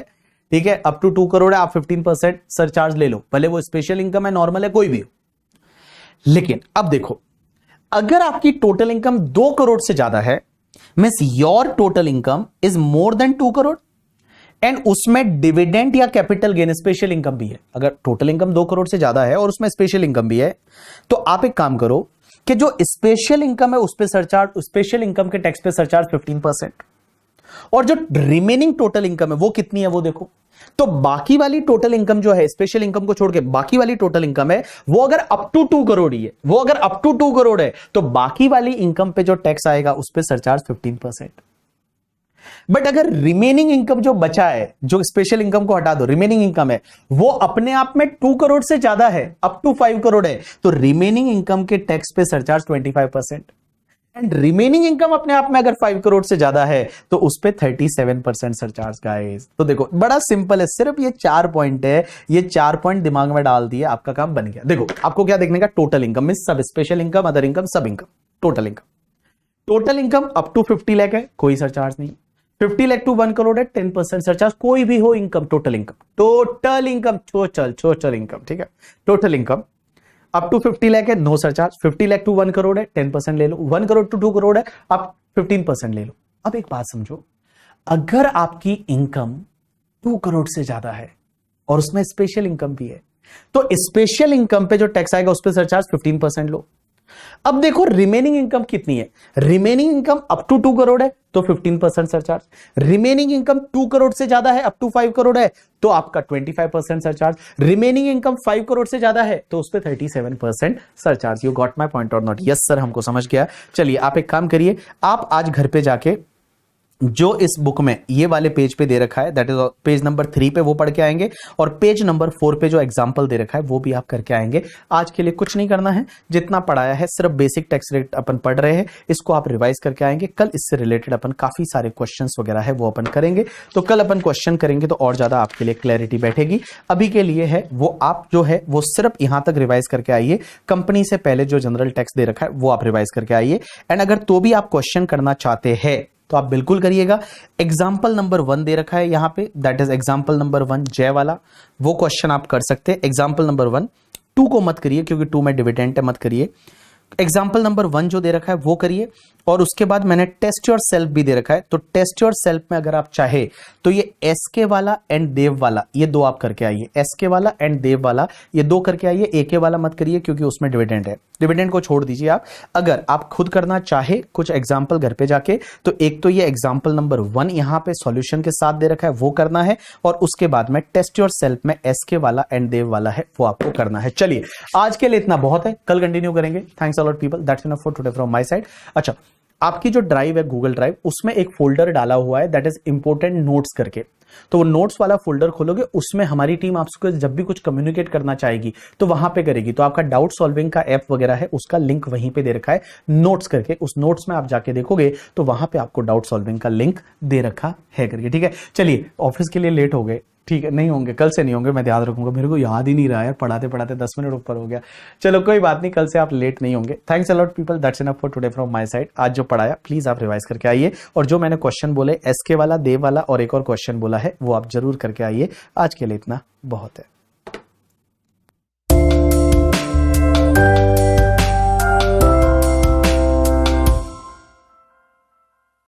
ठीक है, अप टू 2 करोड़ है, आप 15% सरचार्ज ले लो, भले वो स्पेशल इनकम है, नॉर्मल है, कोई भी हो। लेकिन अब देखो, अगर आपकी टोटल इनकम 2 करोड़ से ज्यादा है, means your total income is more than 2 crore and उसमें डिविडेंड या कैपिटल गेन, स्पेशल इनकम भी है। अगर टोटल इनकम 2 करोड़ से ज्यादा है और उसमें स्पेशल इनकम भी है, तो आप एक काम करो कि जो स्पेशल इनकम है उस पे सरचार्ज, स्पेशल इनकम के टैक्स पे सरचार्ज 15%, और जो रिमेनिंग टोटल इनकम है वो कितनी है वो देखो। तो बाकी वाली टोटल इनकम जो है, स्पेशल इनकम को छोड़ के बाकी वाली टोटल इनकम है, वो अगर अप टू 2 करोड़ ही है, वो अगर अप टू 2 करोड़ है, तो बाकी वाली इनकम पे जो टैक्स आएगा उस पे सरचार्ज 15%। बट अगर रिमेनिंग इनकम जो बचा है, जो स्पेशल इनकम को हटा दो, रिमेनिंग इनकम है वो अपने आप में 2 करोड़ से ज्यादा है, अप टू 5 करोड़ है, तो रिमेनिंग इनकम के टैक्स पे सरचार्ज 25%। एंड रिमेनिंग इनकम अपने आप में अगर 5 करोड़ से ज्यादा है तो उस पे 37% सरचार्ज गाइस। तो देखो बड़ा सिंपल है, सिर्फ ये 4 पॉइंट है, ये 4 पॉइंट दिमाग में डाल दिए, आपका काम बन गया। देखो आपको क्या देखने का, टोटल इनकम में सब, स्पेशल इनकम, अदर इनकम, सब income, total income. Total income up to 50 lakh है, कोई सरचार्ज नहीं। 50 लाख टू 1 करोड़ है, 10% सरचार्ज, कोई भी हो income, total income, total income, total income, ठीक है, total income up to 50 lakh है, no surcharge. 50 lakh to 1 crore है, 10% ले लो। 1 करोड़ टू 2 करोड़ है, आप 15% ले लो। अब एक बात समझो, अगर आपकी इनकम 2 करोड़ से ज्यादा है और उसमें स्पेशल इनकम भी है, तो स्पेशल इनकम पे जो टैक्स आएगा उस पर सरचार्ज 15% लो। अब देखो रिमेनिंग इनकम कितनी है, remaining income up to 2 crore है तो 15% सरचार्ज। रिमेनिंग इनकम 2 करोड़ से ज्यादा है, अप टू 5 करोड़ है, तो आपका 25% सरचार्ज। रिमेनिंग इनकम 5 करोड़ से ज्यादा है तो उस पर 37% surcharge. You got my point और नॉट? यस सर, हमको समझ गया। चलिए आप एक काम करिए, आप आज घर पे जाके जो इस बुक में ये वाले पेज पे दे रखा है, दैट इज पेज नंबर 3 पे, वो पढ़ के आएंगे, और पेज नंबर 4 पे जो एग्जाम्पल दे रखा है वो भी आप करके आएंगे। आज के लिए कुछ नहीं करना है, जितना पढ़ाया है सिर्फ बेसिक टैक्स रेट अपन पढ़ रहे हैं, इसको आप रिवाइज करके आएंगे। कल इससे रिलेटेड अपन काफी सारे क्वेश्चंस वगैरह है वो अपन करेंगे, तो कल अपन क्वेश्चन करेंगे तो और ज्यादा आपके लिए क्लैरिटी बैठेगी। अभी के लिए है वो आप जो है वो सिर्फ यहां तक रिवाइज करके आइए। कंपनी से पहले जो जनरल टैक्स दे रखा है वो आप रिवाइज करके आइए। एंड अगर तो भी आप क्वेश्चन करना चाहते हैं तो आप बिल्कुल करिएगा। एग्जाम्पल नंबर 1 दे रखा है यहां पे, दैट इज एग्जाम्पल नंबर 1 जय वाला, वो क्वेश्चन आप कर सकते हैं। एग्जाम्पल नंबर 1, 2 को मत करिए क्योंकि 2 में डिविडेंड है, मत करिए। एग्जाम्पल नंबर 1 जो दे रखा है वो करिए, और उसके बाद मैंने टेस्ट योर सेल्फ भी दे रखा है, तो टेस्ट योर सेल्फ में अगर आप चाहे तो ये एसके वाला एंड देव वाला, ये 2 आप करके आइए। एसके वाला एंड देव वाला ये 2 करके आइए, एके वाला मत करिए क्योंकि उसमें डिविडेंड है, डिविडेंड को छोड़ दीजिए आप। अगर आप खुद करना चाहे कुछ एग्जाम्पल घर पे जाके, तो एक तो ये एग्जाम्पल नंबर 1 यहाँ पे सॉल्यूशन के साथ दे रखा है वो करना है, और उसके बाद में टेस्ट योर सेल्फ में एसके वाला एंड देव वाला है वो आपको करना है। चलिए आज के लिए इतना बहुत है, कल कंटिन्यू करेंगे। Thanks a lot people, that's enough for today from my side. अच्छा, आपकी जो ड्राइव है गूगल ड्राइव, उसमें एक फोल्डर डाला हुआ है दैट इज इंपोर्टेंट नोट्स करके, तो वो नोट्स वाला फोल्डर खोलोगे, उसमें हमारी टीम आपको जब भी कुछ कम्युनिकेट करना चाहेगी तो वहां पे करेगी। तो आपका डाउट सॉल्विंग का ऐप वगैरह है, उसका लिंक वहीं पे दे रखा है नोट्स करके, उस नोट्स में आप जाके देखोगे तो वहां पे आपको डाउट सॉल्विंग का लिंक दे रखा है करके, ठीक है। चलिए ऑफिस के लिए लेट हो गए, ठीक है, नहीं होंगे, कल से नहीं होंगे, मैं ध्यान रखूंगा। मेरे को याद ही नहीं रहा यार, पढ़ाते पढ़ाते 10 मिनट ऊपर हो गया। चलो कोई बात नहीं, कल से आप लेट नहीं होंगे। Thanks a lot people, that's enough for today from my side. आज जो पढ़ाया प्लीज आप रिवाइज करके आइए, और जो मैंने क्वेश्चन बोले एसके वाला, देव वाला और एक और क्वेश्चन बोला है वो आप जरूर करके आइए। आज के लिए इतना बहुत है।